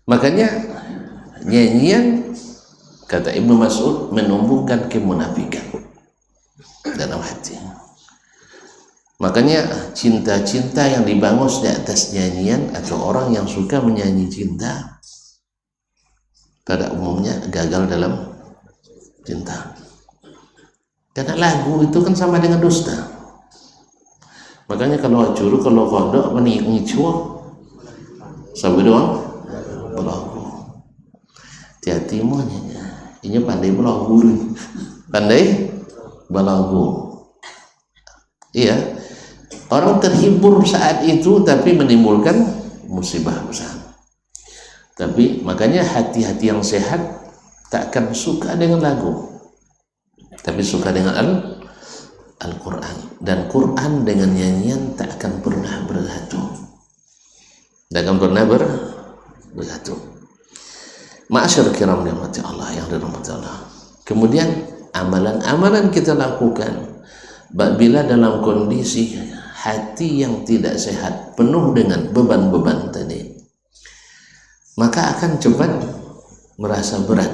Makanya nyanyian, kata Ibnu Mas'ud, menumbuhkan kemunafikan dalam hati. Makanya cinta-cinta yang dibangun di atas nyanyian atau orang yang suka menyanyi cinta pada umumnya gagal dalam cinta. Karena lagu itu kan sama dengan dusta. Makanya kalau curu, kalau kodok mengicuh sampai doang berlagu. Hati-hati mo ini pandai berlagu. Pandai berlagu. Iya. Orang terhibur saat itu tapi menimbulkan musibah besar. Tapi makanya hati-hati yang sehat tak akan suka dengan lagu, tapi suka dengan Al-Quran. Dan Quran dengan nyanyian tak akan pernah bersatu, tak akan pernah bersatu. Ma'asyar kiram dirahmati Allah, yang dirahmati Allah. Kemudian amalan-amalan kita lakukan bila dalam kondisi hati yang tidak sehat, penuh dengan beban-beban tadi, maka akan cepat merasa berat.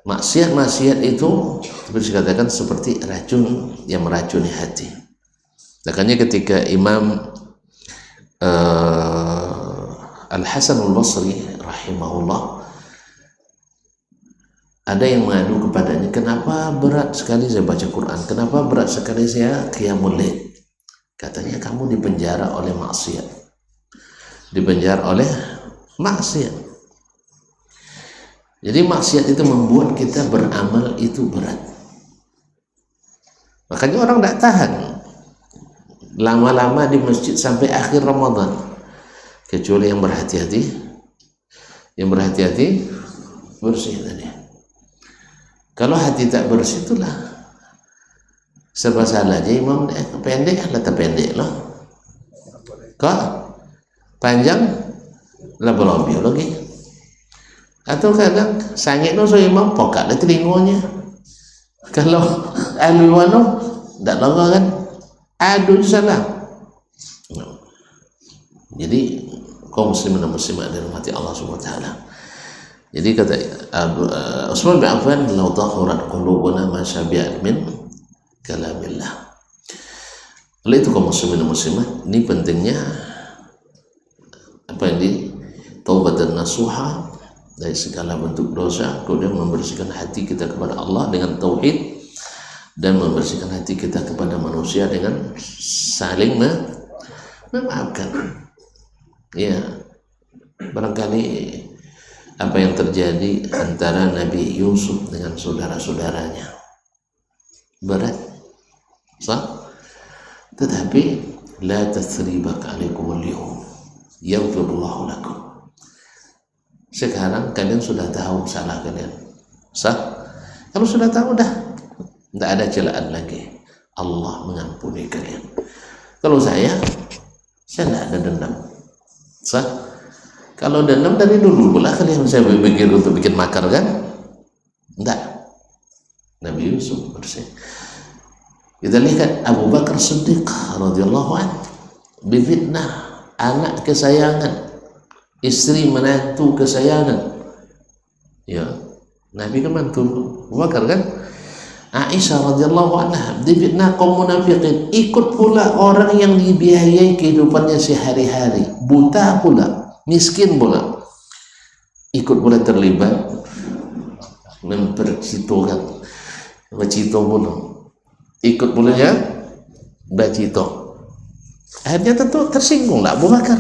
Maksiat-maksiat itu seperti dikatakan seperti racun yang meracuni hati. Makanya ketika Imam Al-Hasan Al-Basri rahimahullah, ada yang mengadu kepadanya, kenapa berat sekali saya baca Quran, kenapa berat sekali saya qiyamul lail? Katanya, kamu dipenjara oleh maksiat, dipenjara oleh maksiat. Jadi maksiat itu membuat kita beramal itu berat. Makanya orang tidak tahan lama-lama di masjid sampai akhir Ramadan, kecuali yang berhati-hati, bersih tadi. Kalau hati tak bersih, itulah serba salah aja. Imam pendek, letak pendek loh, kok panjang lah belum biologi. Atau kadang sangit no so imam pokak lah telinganya. Kalau alwiwano tak lama kan, aduh salah. Jadi kaum muslimin dan muslimat dirahmati Allah Subhanahu wa taala. Jadi kata Utsman bin Affan, "Law tahurat qulubuna ma syabi'at min kalamillah." Oleh itu kaum muslimin dan muslimat, ini pentingnya apa ini? Taubat dan nasuha dari segala bentuk dosa, kemudian membersihkan hati kita kepada Allah dengan tauhid, dan membersihkan hati kita kepada manusia dengan saling memaafkan. Ya, barangkali apa yang terjadi antara Nabi Yusuf dengan saudara-saudaranya berat, sah? Tetapi la tasribak alaikum al-yawm yaghfirullahu lakum. Sekarang kalian sudah tahu salah kalian, sah? Kalau sudah tahu dah, tidak ada celaan lagi. Allah mengampuni kalian. Kalau saya tidak ada dendam, sah? Kalau dendam dari dulu pula kalian saya pikir untuk bikin makar kan? Tidak. Nabi Yusuf bersih. Kita lihat Abu Bakar Siddiq radhiyallahu anhu difitnah anak kesayangan, istri menantu kesayangan. Ya, Nabi kan mantu Abu Bakar kan? Aisyah radhiyallahu anha difitnah kaum munafikin, ikut pula orang yang dibiayai kehidupannya sehari-hari, buta pula, miskin pula, ikut pula terlibat mempercitokan, bacito pula, ikut pula ya bacito. Akhirnya tentu tersinggung lah Abu Bakar.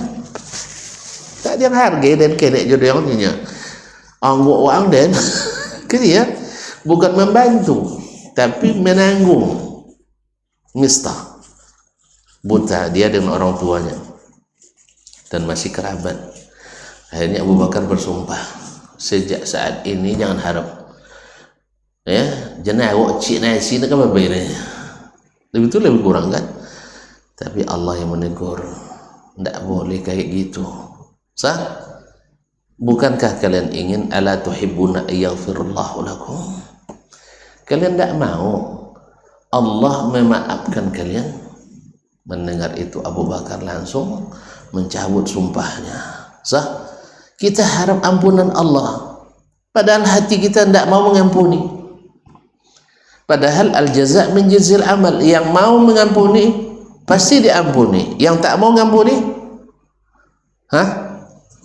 Tak dia hargai dan kena jodoh yang punya angguk uang dan dia bukan membantu tapi menanggung. Mistah buta dia dengan orang tuanya dan masih kerabat. Akhirnya Abu Bakar bersumpah, sejak saat ini jangan harap ya jenah awak cik nasi nak apa ini lebih tu lebih kurang kan. Tapi Allah yang menegur, tidak boleh kayak gitu, sah? Bukankah kalian ingin ala tuhibbuna yaghfirullahu lakum? Kalian tidak mau Allah memaafkan kalian? Mendengar itu Abu Bakar langsung mencabut sumpahnya, sah? Kita harap ampunan Allah, padahal hati kita tidak mau mengampuni. Padahal al-jaza' min jinsil amal, yang mau mengampuni pasti diampuni, yang tak mau ngampuni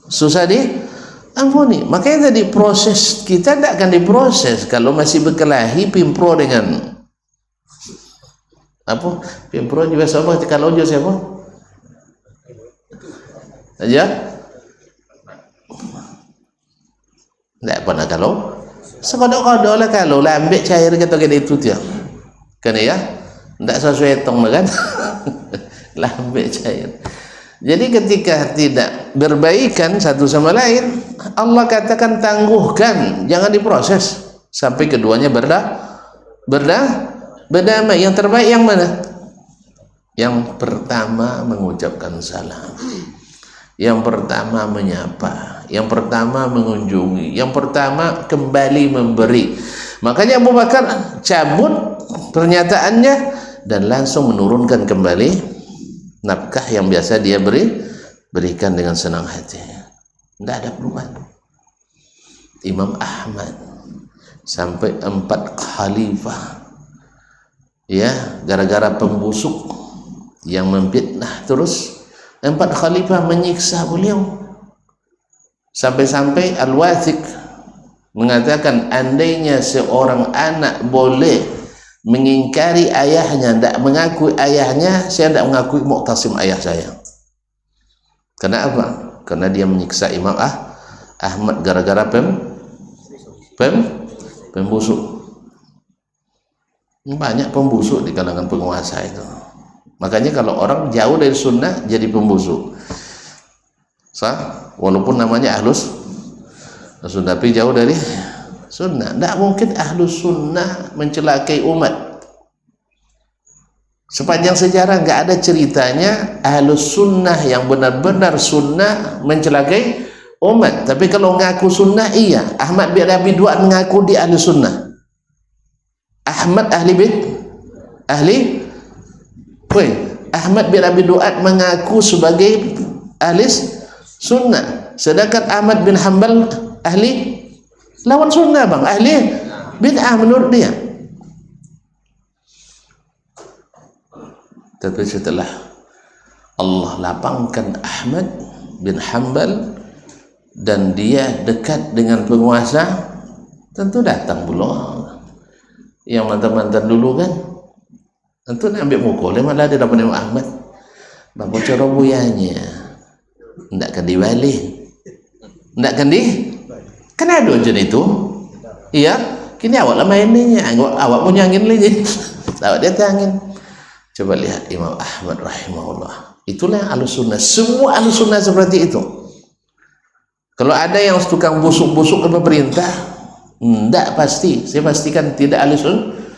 susah diampuni. Makanya tadi proses kita tidak akan diproses kalau masih berkelahi pimpro dengan apa? Pimpro juga sama kalau juga siapa aja tidak pernah kalau sekodok-kodok lah, kalau lah ambil cair kita kena itu dia kena ya tidak sesuai tong kan lambe cair. Jadi ketika tidak berbaikan satu sama lain, Allah katakan tangguhkan, jangan diproses sampai keduanya berdamai. Yang terbaik yang mana? Yang pertama mengucapkan salam, yang pertama menyapa, yang pertama mengunjungi, yang pertama kembali memberi. Makanya Abu Bakar cabut pernyataannya dan langsung menurunkan kembali nafkah yang biasa dia berikan dengan senang hati. Tidak ada perubahan. Imam Ahmad sampai 4 khalifah ya gara-gara pembusuk yang memfitnah terus, 4 khalifah menyiksa beliau sampai-sampai Al-Wathiq mengatakan andainya seorang anak boleh mengingkari ayahnya, tidak mengakui ayahnya, saya tidak mengakui Mu'tasim ayah saya. Kenapa? Karena dia menyiksa Imam Ahmad gara-gara pembusuk. Banyak pembusuk di kalangan penguasa itu. Makanya kalau orang jauh dari sunnah jadi pembusuk, sah? Walaupun namanya ahlus sunnah tapi jauh dari sunnah. Tidak mungkin ahlus sunnah mencelakai umat. Sepanjang sejarah nggak ada ceritanya ahlus sunnah yang benar-benar sunnah mencelakai umat. Tapi kalau ngaku sunnah iya. Ahmad bin Abi Duat mengaku di ahli sunnah. Ahmad Ahmad bin Abi Duat mengaku sebagai ahli sunnah. Sedangkan Ahmad bin Hanbal ahli lawan sunnah bang, ahli bid'ah menurut dia. Tapi setelah Allah lapangkan Ahmad bin Hanbal dan dia dekat dengan penguasa, tentu datang pula yang mantan-mantan dulu kan, tentu nak ambil mukul malah dia dapat Imam Ahmad bapak cara buyanya ndak kan dibalik, ndak kan kan ada je itu iya kini awak lah mainnya awak punya angin lagi awak dia angin. Coba lihat Imam Ahmad rahimahullah, itulah yang ahlus sunnah, semua ahlus sunnah seperti itu. Kalau ada yang tukang busuk-busuk ke pemerintah, enggak, pasti saya pastikan tidak ahlus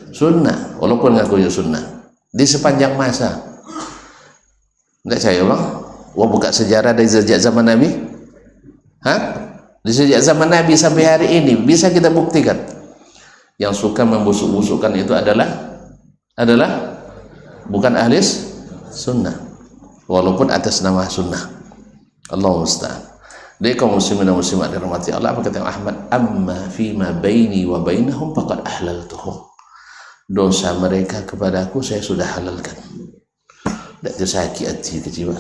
sunnah walaupun ngakunya sunnah di sepanjang masa. Enggak saya bang, wah buka sejarah dari sejak zaman Nabi, di sejak zaman Nabi sampai hari ini bisa kita buktikan yang suka membusuk-busukkan itu adalah bukan ahli sunnah walaupun atas nama sunnah. Allahu musta'an. Dari kaum muslimin dan muslimat dirahmati Allah, apa kata Ahmad, amma fima baini wa bainahum faqad ahlaltuhu, dosa mereka kepadaku saya sudah halalkan. Tak tersakit hati kecil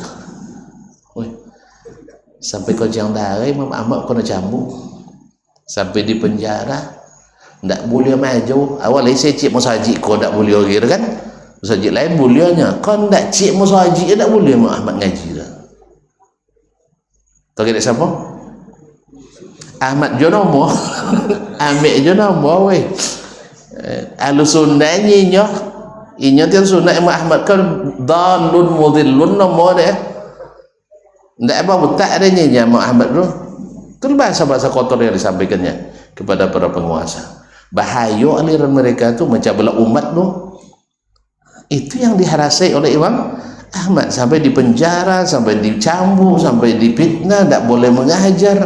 sampai kau jangan darah Imam Ahmad kena cambuk sampai di penjara, tak boleh maju. Awal saya cik musajik kau tak boleh orang kan, musajik lain bolehnya, kau tak cik musajik tak boleh Imam Ahmad ngaji dah. Tahu tak siapa? Ahmad Jonomo Amik Jonomo weh ahlus sunnah nyinya tiang sunnah Imam Ahmad kan dalun mudhillun nama dia ndak apa butak ada nyinya Imam Ahmad tu. Itu bahasa-bahasa kotor yang disampaikannya kepada para penguasa. Bahaya aliran mereka tu macam belah umat tu. Itu yang diharasai oleh Imam Ahmad, sampai di penjara, sampai dicambuk, sampai dipitnah, tak boleh mengajar,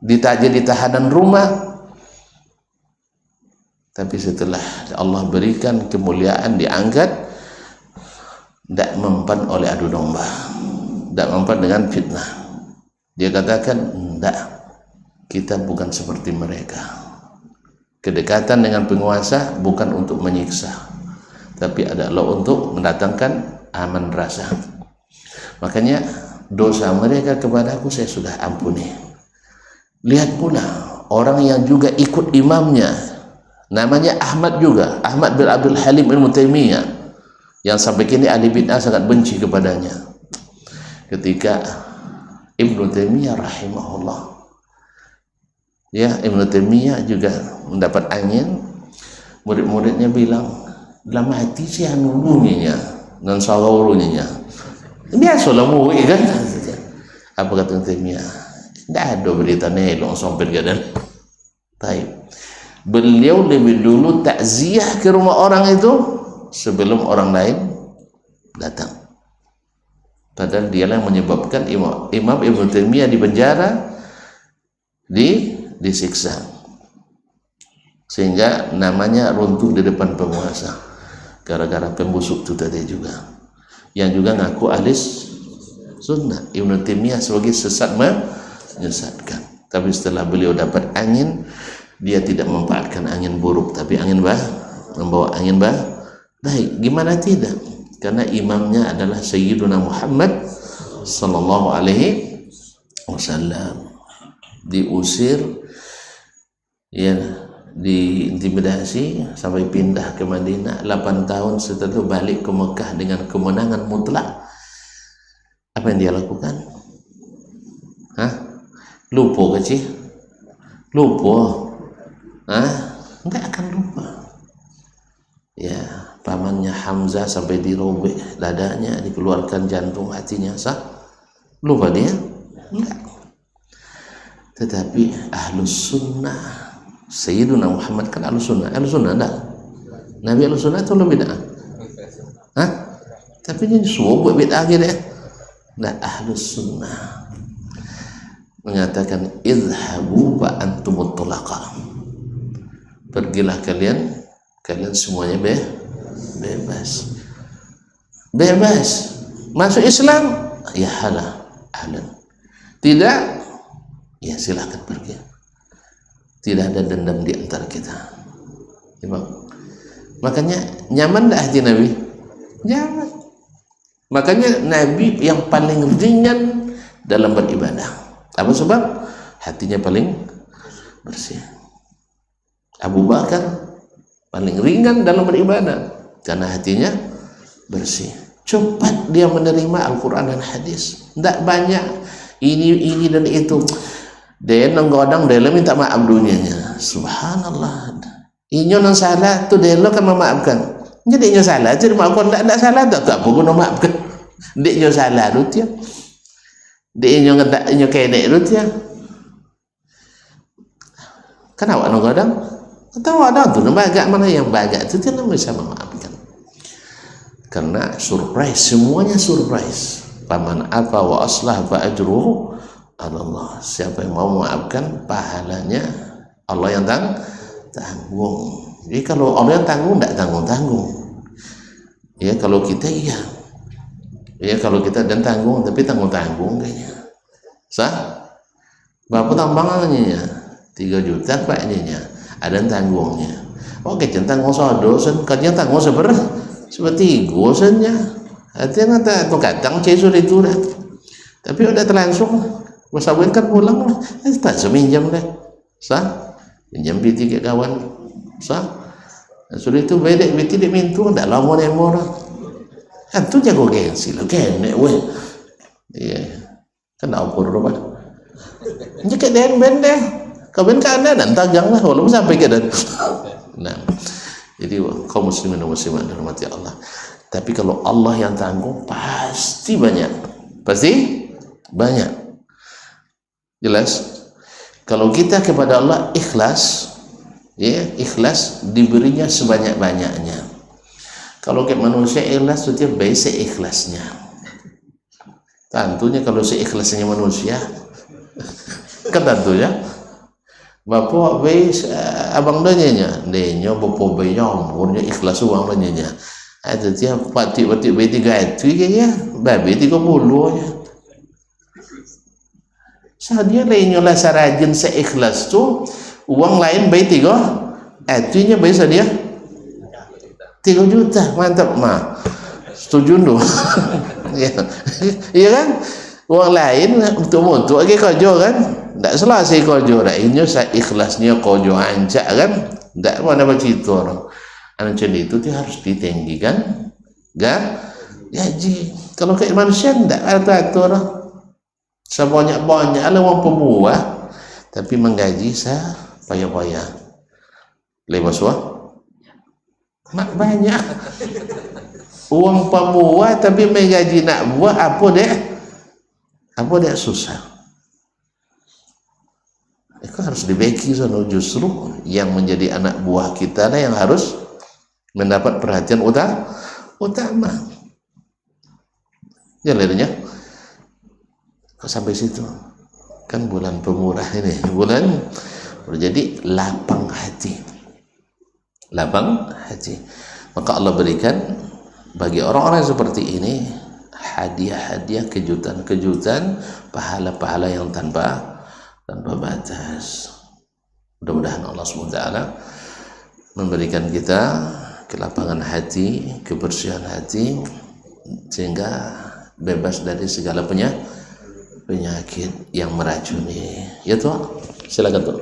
di tahanan rumah. Tapi setelah Allah berikan kemuliaan, diangkat, tak mempan oleh adu domba, tak mempan dengan fitnah. Dia katakan, tidak, kita bukan seperti mereka. Kedekatan dengan penguasa bukan untuk menyiksa, tapi adalah untuk mendatangkan aman rasa. Makanya dosa mereka kepadaku saya sudah ampuni. Lihat pula orang yang juga ikut imamnya, namanya Ahmad juga, Ahmad bin Abdul Halim Ibnu Taimiyah, yang sampai kini ahli bid'ah sangat benci kepadanya. Ketika Ibnu Taimiyah rahimahullah, ya Ibnu Taimiyah juga mendapat angin, murid-muridnya bilang, dalam hati saya nunggunya dan sarawunya biasalah murid kan. Apa kata Taimiyah? Tidak ada berita nelong sampai gadan. Baik, beliau lebih dulu takziah ke rumah orang itu sebelum orang lain datang. Padahal dialah yang menyebabkan Imam Ibnu Taimiyah di penjara, disiksa, sehingga namanya runtuh di depan penguasa gara-gara pembusuk itu tadi juga, yang juga ngaku ahli sunnah. Ibnu Taimiyah sebagai sesat menyesatkan, tapi setelah beliau dapat angin, dia tidak memanfaatkan angin buruk, tapi angin membawa angin baik. Gimana tidak? Karena imamnya adalah Sayyiduna Muhammad sallallahu alaihi wasallam. Diusir, ya, diintimidasi sampai pindah ke Madinah. 8 tahun setelah itu balik ke Mekah dengan kemenangan mutlak. Apa yang dia lakukan? Lupa kecil? Lupa? Enggak akan lupa. Ya, pamannya Hamzah sampai dirobek dadanya, dikeluarkan jantung, hatinya sah. Lupa dia? Enggak. Tetapi ahlus sunnah, Sayyiduna Muhammad kan ahlus sunnah enggak? Nabi ahlus sunnah itu lebih bid'ah. Tapi ini semua buat bid'ah gitu ya. Nah, ahlus sunnah mengatakan idhabu fa antumut tulaqa, pergilah kalian semuanya bebas masuk Islam, ya hala, ahlan. Tidak, ya silakan pergi. Tidak ada dendam di antara kita. Ya, Bang. Makanya nyaman dah hati Nabi? Nyaman. Makanya Nabi yang paling ringan dalam beribadah. Apa sebab? Hatinya paling bersih. Abu Bakar paling ringan dalam beribadah karena hatinya bersih. Cepat dia menerima Al-Quran dan hadis. Tidak banyak ini dan itu. Dia nenggodang, dia minta maaf dunianya. Subhanallah. Inyo nang salah tu dia kan memaafkan. Jadi inyo salah, jadi maafkan. Tak salah tak apa guna maafkan. Dia inyo salah tu dia. Dia inyo ngedak inyo kenek tu dia. Kenapa nenggodang? Tahu ada tu bagak mana yang bagak tu dia bisa memaafkan. Karena surprise, semuanya surprise. Paman apa wa aslah fa ajruhu Allah. Siapa yang mau memaafkan, pahalanya Allah yang tanggung. Jadi kalau Allah yang tanggung, tidak tanggung-tanggung. Ya kalau kita iya. Ya kalau kita dan tanggung, tapi tanggung-tanggung kayaknya. Sah? Berapa tambangannya? 3 juta Pak ininya. Ada yang tanggungnya. Oke, tanggung dosen, katanya tanggung seperti gosennya. Artinya nanti tu kadang cesul itu dah. Tapi udah terlangsung. Wasabun kan pulang lah. Tak seminjam dah. Sah? Pinjam biti ke kawan. Sah? Sudah itu bedek biti dia mintu, tak lama dia murah. Kan tu jago gengsi lah, kenek weh. Iya. Kan nak ukur apa? Jika dia benda. Kau kan dan tagang lah walaupun sampai ke dan. Nah, jadi kaum muslimin dan muslimat dirahmati Allah. Tapi kalau Allah yang tanggung pasti banyak, jelas. Kalau kita kepada Allah ikhlas, ya ikhlas diberinya sebanyak-banyaknya. Kalau ke manusia ikhlas itu baik seikhlasnya. Tentunya kalau seikhlasnya manusia, kan tentunya. Bapak beis abang danyanya, bapak beis umurnya ikhlas uang danyanya. Ada tiap patik-patik beis 3 itu kayaknya, babi 30 nya. Sadia lainnya lah sarajin seikhlas tu, uang lain beis 3, itunya beis dia 3 juta, mantap mah. Setuju tu. Iya kan? Uang lain untuk lagi kojo kan? Tak selesai kojo dah. Ini saya ikhlasnya kojo ancak kan? Tak mana begitu orang. Ancak itu dia harus ditinggikan, gaji. Kalau kayak manusia tak ada orang. Sebanyak-banyak ada orang pembuah, tapi menggaji saya payah-payah. Lepas mak banyak. Uang pembuah tapi menggaji nak buat apa dia susah. Itu harus dibagi sono, justru yang menjadi anak buah kita lah yang harus mendapat perhatian utama. Ya lirnya. Kok sampai situ? Kan bulan pemurah ini, bulan jadi lapang hati. Maka Allah berikan bagi orang-orang seperti ini hadiah-hadiah, kejutan-kejutan, pahala-pahala yang tanpa batas. Mudah-mudahan Allah SWT memberikan kita kelapangan hati, kebersihan hati, sehingga bebas dari segala penyakit yang meracuni. Ya tuh, silakan tuh.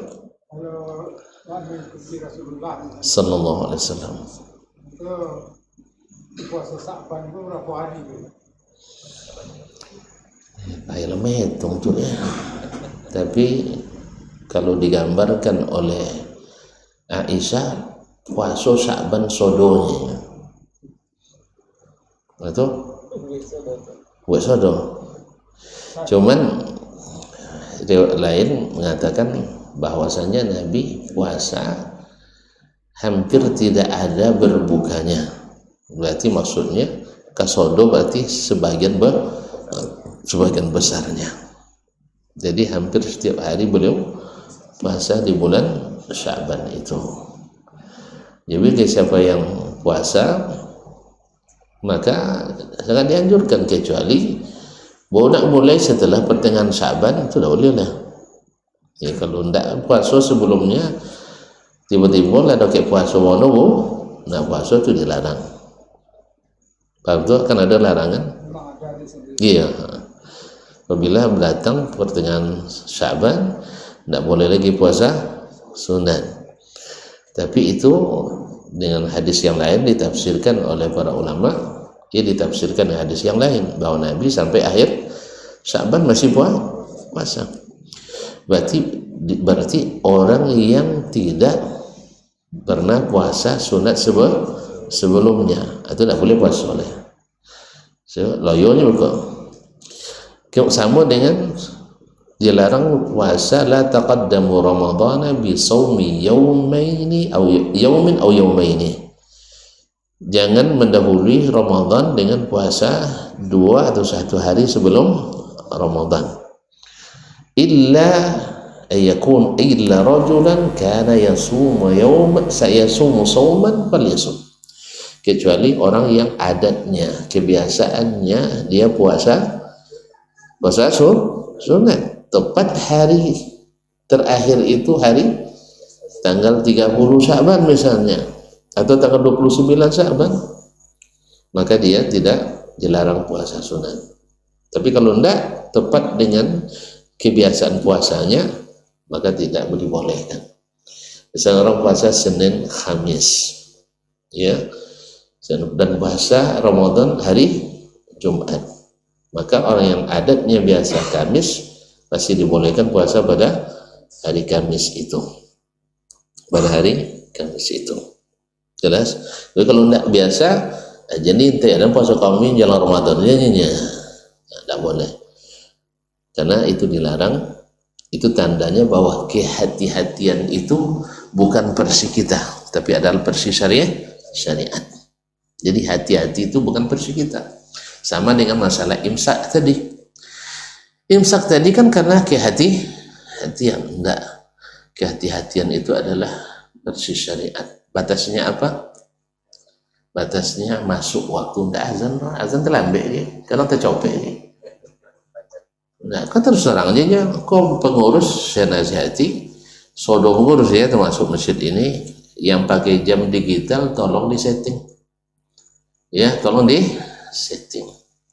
Sallallahu alaihi wasallam.
Puasa Sa'ban itu berapa hari itu?
Payah hitung tuh ya. Tapi kalau digambarkan oleh Aisyah, puasa Sa'ban sodonya. Itu? Buat sodo. Cuman riwayat lain mengatakan bahwasanya Nabi puasa hampir tidak ada berbukanya. Berarti maksudnya kasodo berarti sebagian besarnya. Jadi hampir setiap hari beliau puasa di bulan Sya'ban itu. Jadi siapa yang puasa maka sangat dianjurkan, kecuali nak mulai setelah pertengahan Syaban itu dah boleh lah. Ya, kalau tidak puasa sebelumnya tiba-tiba lah ada kayak puasa mana nak puasa itu dilarang. Paham tu kan ada larangan?
Memang ada di sini.
Iya. Apabila datang pertengahan Syaban tidak boleh lagi puasa sunat. Tapi itu dengan hadis yang lain ditafsirkan oleh para ulama, ia ditafsirkan dengan hadis yang lain bahwa Nabi sampai akhir Syaban masih puasa. Berarti orang yang tidak pernah puasa sunat sebelumnya itu tidak boleh puasa oleh. Loyonya bukan. Sama dengan dilarang puasa la taqaddamu ramadhana bi shaumi yaumaini aw yaumin aw yaumaini. Jangan mendahului Ramadan dengan puasa 2 atau 1 hari sebelum Ramadan. Illa ayakun illa rajulan kana yasumu sayasumu sauman falyasum. Kecuali orang yang adatnya, kebiasaannya dia puasa sunat. Tepat hari terakhir itu hari tanggal 30 Sya'ban misalnya, atau tanggal 29 Sya'ban, maka dia tidak dilarang puasa sunat. Tapi kalau tidak tepat dengan kebiasaan puasanya, maka tidak dibolehkan. Misalnya orang puasa Senin Khamis, ya, dan puasa Ramadan hari Jumat, maka orang yang adatnya biasa Kamis masih dibolehkan puasa pada hari Kamis itu, pada hari Kamis itu. Jelas? Tapi kalau tidak biasa, jadi tidak puasa kami jalan Ramadan nya tidak boleh, karena itu dilarang. Itu tandanya bahwa kehati-hatian itu bukan versi kita, tapi adalah versi syariat. Jadi hati-hati itu bukan versi kita. Sama dengan masalah imsak tadi. Imsak tadi kan karena kehati-hatian. Enggak. Kehati-hatian itu adalah versi syariat. Batasnya apa? Batasnya masuk waktu ndak azan terlambat ni. Kadang tercopek ni. Nah, kan terus terang aja, kau pengurus saya nasihati, sodo pengurus ya termasuk masjid ini yang pakai jam digital tolong disetting. Ya, tolong disetting.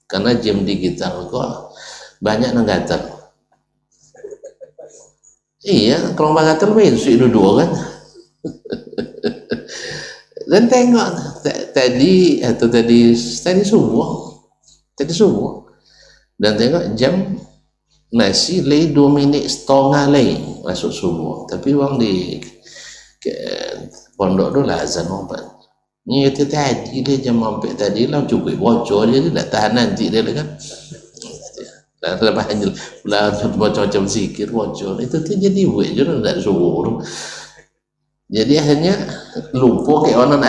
Karena jam digital kok banyak yang gatal. Iya, kalau nggak gatal besok itu dua kan. Dan tengok tadi subuh dan tengok jam masih 2 minit setengah lagi masuk subuh, tapi orang di pondok tu lah azan obat ni itu tadi dia jam sampai tadi lah cukup bocor je, dia tak tahan nanti dia kan dan lepas hanya macam-macam zikir bocor itu tu jadi buat je tak suruh, jadi hanya lupa ke orang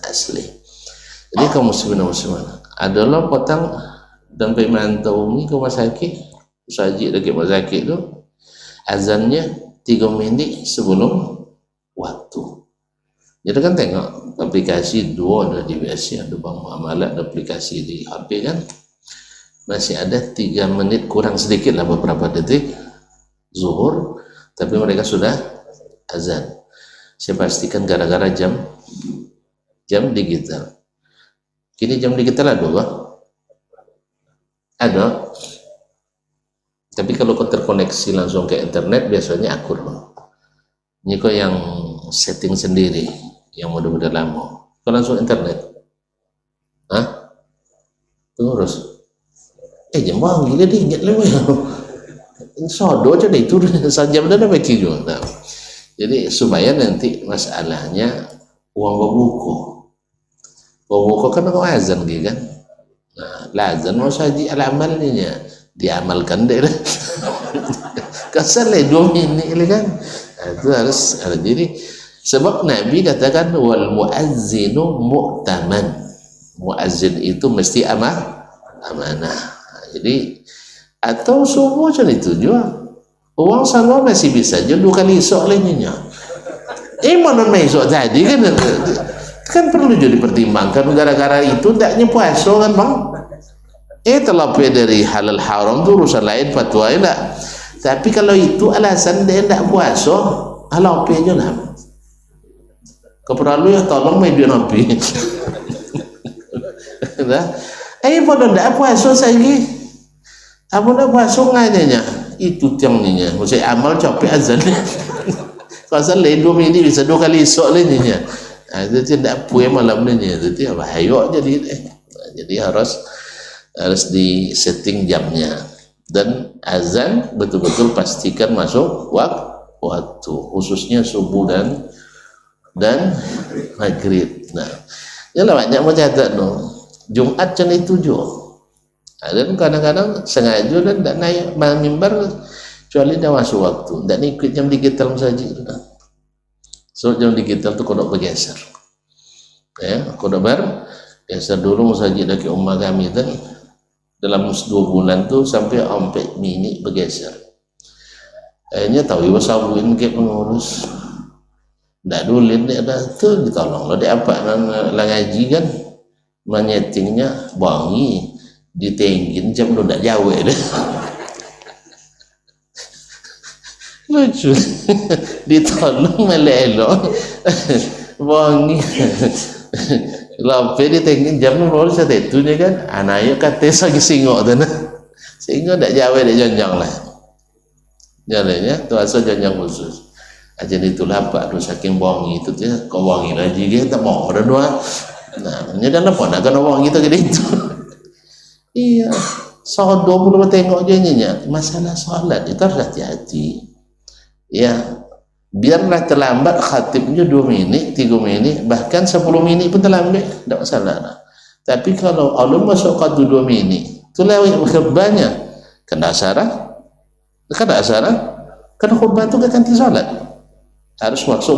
asli. Jadi kaum muslimin adalah potong dan pemantau ni ke rumah sakit sajik dekat rumah sakit tu azannya 3 minit sebelum waktu. Jadi kan tengok aplikasi 2 ada di WC, ada Bank Muamalat, ada aplikasi di HP kan, masih ada 3 menit kurang sedikit lah, beberapa detik zuhur, tapi mereka sudah azan. Saya pastikan gara-gara jam digital. Kini jam digital ada. Tapi kalau kau terkoneksi langsung ke internet biasanya akur. Ini kau yang setting sendiri, yang mode-mode lama. Kau langsung internet. Hah? Terus. Jam bang gila dia ingat lah. Sodo aja deh itu sajam dah bagi juga. Nah, jadi supaya nanti masalahnya uang buku kan kau azan gitu kan. Nah, azan mau saji al-amal ni diamalkan deh lah. Kasar lah 2 minit kan. Itu harus ada. Jadi sebab Nabi katakan wal muazzinu mu'taman. Muazzin itu mesti amanah. Jadi atau subuh macam itu juga. Uang sama masih bisa je 2 kali esok lainnya. Mana esok tadi kan perlu jadi pertimbangkan, gara-gara itu tidaknya puasa kan bang. terlepas dari halal haram tu urusan lain, fatwa lah. Tapi kalau itu alasan dia tidak puasa, halau apa aja lah. Kau perlu ya tolong media nabi. Dah, pada tidak puasa lagi. Apa nak puasa nganya? Itu tiangnya. Mesti amal capek azan. Kalau lain 2 minit bisa 2 kali esok lain nya. Itu tidak puas malam ni. Jadi bahaya jadi harus di setting jamnya, dan azan betul-betul pastikan masuk waktu, khususnya subuh dan maghrib. Nah, yalah banyak mencatat Jumat macam itu juga. Dan kadang-kadang sengaja dan tidak naik mimbar kecuali dah masuk waktu, tidak ikut jam digital saja. So jam digital tu kodok bergeser, kodok bergeser dulu saja dari ummah kami tu. Dalam 2 bulan tu sampai 4 minit bergeser. Akhirnya tahu ibu sabuin ke pengurus. Tak dulin dia dah tu ditolong lo dia apa lah ngaji kan menyetingnya bangi ditenggin jam lo tak jauh dah. Lucu. Ditolong melelok bangi. Lampe dia tengok jam baru saya tu je kan anaknya kata lagi singok tu nah sehingga tak jauh dia janjang lah jalannya tu asal janjang khusus aja itulah apa tu saking wangi itu dia kau wangi lagi dia tak mau ada dua nah nya dalam apa nak kena wangi tu gede itu iya soal 20 tengok je nya masalah solat itu harus hati-hati ya. Biarlah terlambat khatibnya 2 minit, 3 minit, bahkan 10 minit pun terlambat, tidak masalah. Tapi kalau Allah masuk qadu 2 minit, itu lewat khutbahnya, kena asarah, kena khutbah itu kan ganti salat, harus masuk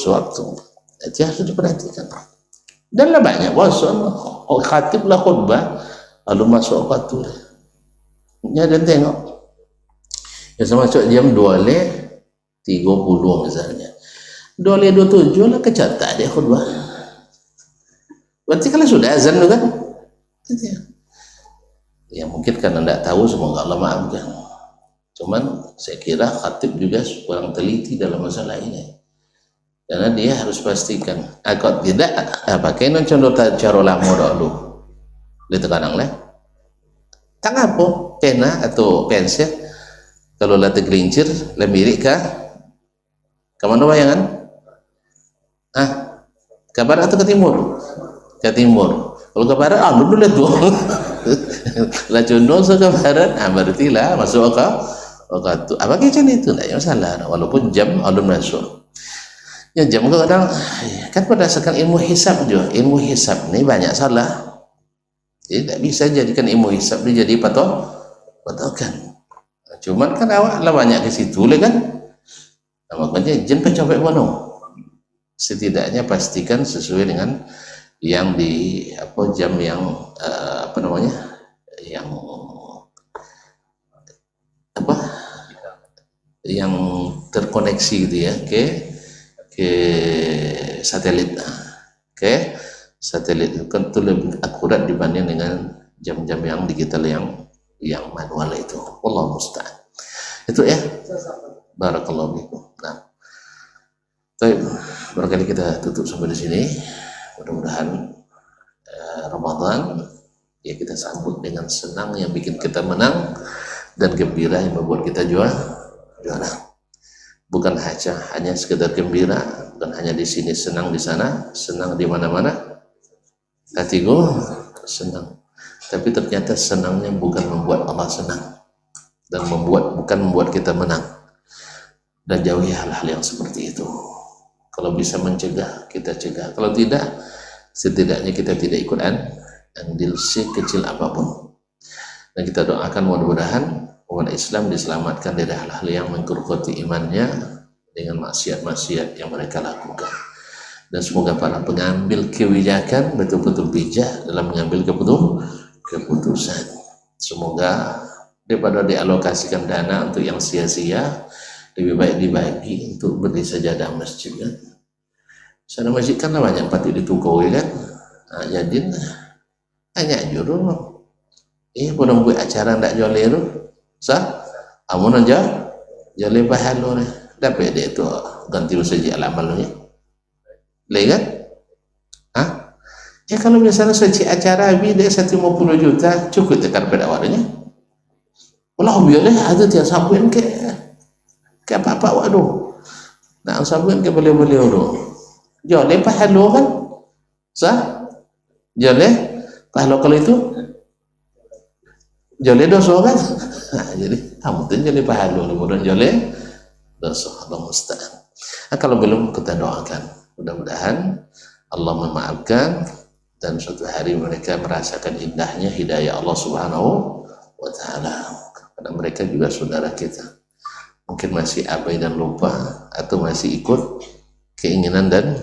waktu. Itu harus diperhatikan. Dan lah banyak, khatib lah khutbah, Allah masuk qadu. Ya dan tengok, ya sama masuk jam 2 30 misalnya 2:27 lah kecatat dia khutbah. Berarti kalau sudah azan tu kan ya mungkin karena tidak tahu, semoga Allah maafkan. Cuman saya kira khatib juga kurang teliti dalam masalah ini, karena dia harus pastikan kalau tidak pakai contoh cara lama dulu dia tekanang lah tak apa pena atau pensil kalau latih gelincir lebih kah kemana bayangan? Ke barat atau ke timur? Ke timur. Kalau ke barat, dulu lihat tuh. Lah condong ke barat, berarti lah masuk ke waktu. Apa macam itu? Tidak ada masalah. Walaupun jam alun masuk. Ya jam kadang kan berdasarkan ilmu hisab juga. Ilmu hisab ni banyak salah. Jadi tak bisa jadikan ilmu hisab dia jadi patokan. Cuman kan awak lah banyak ke situ lah kan. Makanya jangan capek mana, setidaknya pastikan sesuai dengan yang di jam yang yang terkoneksi gitu ya ke satelit. Satelit itu kan lebih akurat dibanding dengan jam-jam yang digital yang manual itu. Wallahu musta'an. Itu ya. Barakallahu fikum. Nah, baik, barangkali kita tutup sampai di sini. Mudah-mudahan Ramadan ya kita sambut dengan senang yang bikin kita menang dan gembira yang membuat kita juara. Bukan hanya sekedar gembira, bukan hanya di sini senang, di sana senang, di mana-mana hatiku senang. Tapi ternyata senangnya bukan membuat Allah senang dan bukan membuat kita menang. Dan jauhi hal-hal yang seperti itu. Kalau bisa mencegah, kita cegah. Kalau tidak, setidaknya kita tidak ikut andil sekecil apapun. Dan kita doakan mudah-mudahan umat Islam diselamatkan dari hal-hal yang menggerogoti imannya dengan maksiat-maksiat yang mereka lakukan. Dan semoga para pengambil kebijakan betul-betul bijak dalam mengambil keputusan. Semoga daripada dialokasikan dana untuk yang sia-sia, lebih baik dibagi untuk beri sajadah masjid kan. Sana masjid kan banyak patut ditukau kan. Jadi hanya juru Boleh buat acara ndak joleh tu sah amun aja joleh pahala ni dapat dia tu ganti saja amal ni kan kalau misalnya saja acara habis dia 150 juta cukup dekat pada awalnya Allah biarlah ada dia sampai ke apa-apa waduh nak sampai ke boleh-boleh tu joleh pahala kan sah joleh pahala kalau itu joleh dosa kan jadi kamu tu joleh pahala kemudian joleh dosa Allah musta'an. Kalau belum kita doakan mudah-mudahan Allah memaafkan dan suatu hari mereka merasakan indahnya hidayah Allah Subhanahu wa ta'ala. Karena mereka juga saudara kita, mungkin masih abai dan lupa atau masih ikut keinginan dan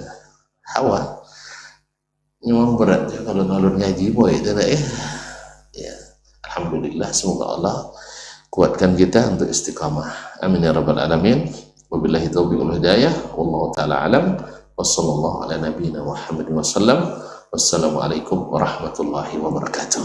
hawa. Memang berat ya kalau nalur ngaji boy ya. Alhamdulillah, semoga Allah kuatkan kita untuk istiqamah. Amin ya rabbal alamin. Wabillahi taufiq wal hidayah. Wallahu taala alam. Wassallallahu ala nabiyyina Muhammadin wasallam. Wassalamualaikum warahmatullahi wabarakatuh.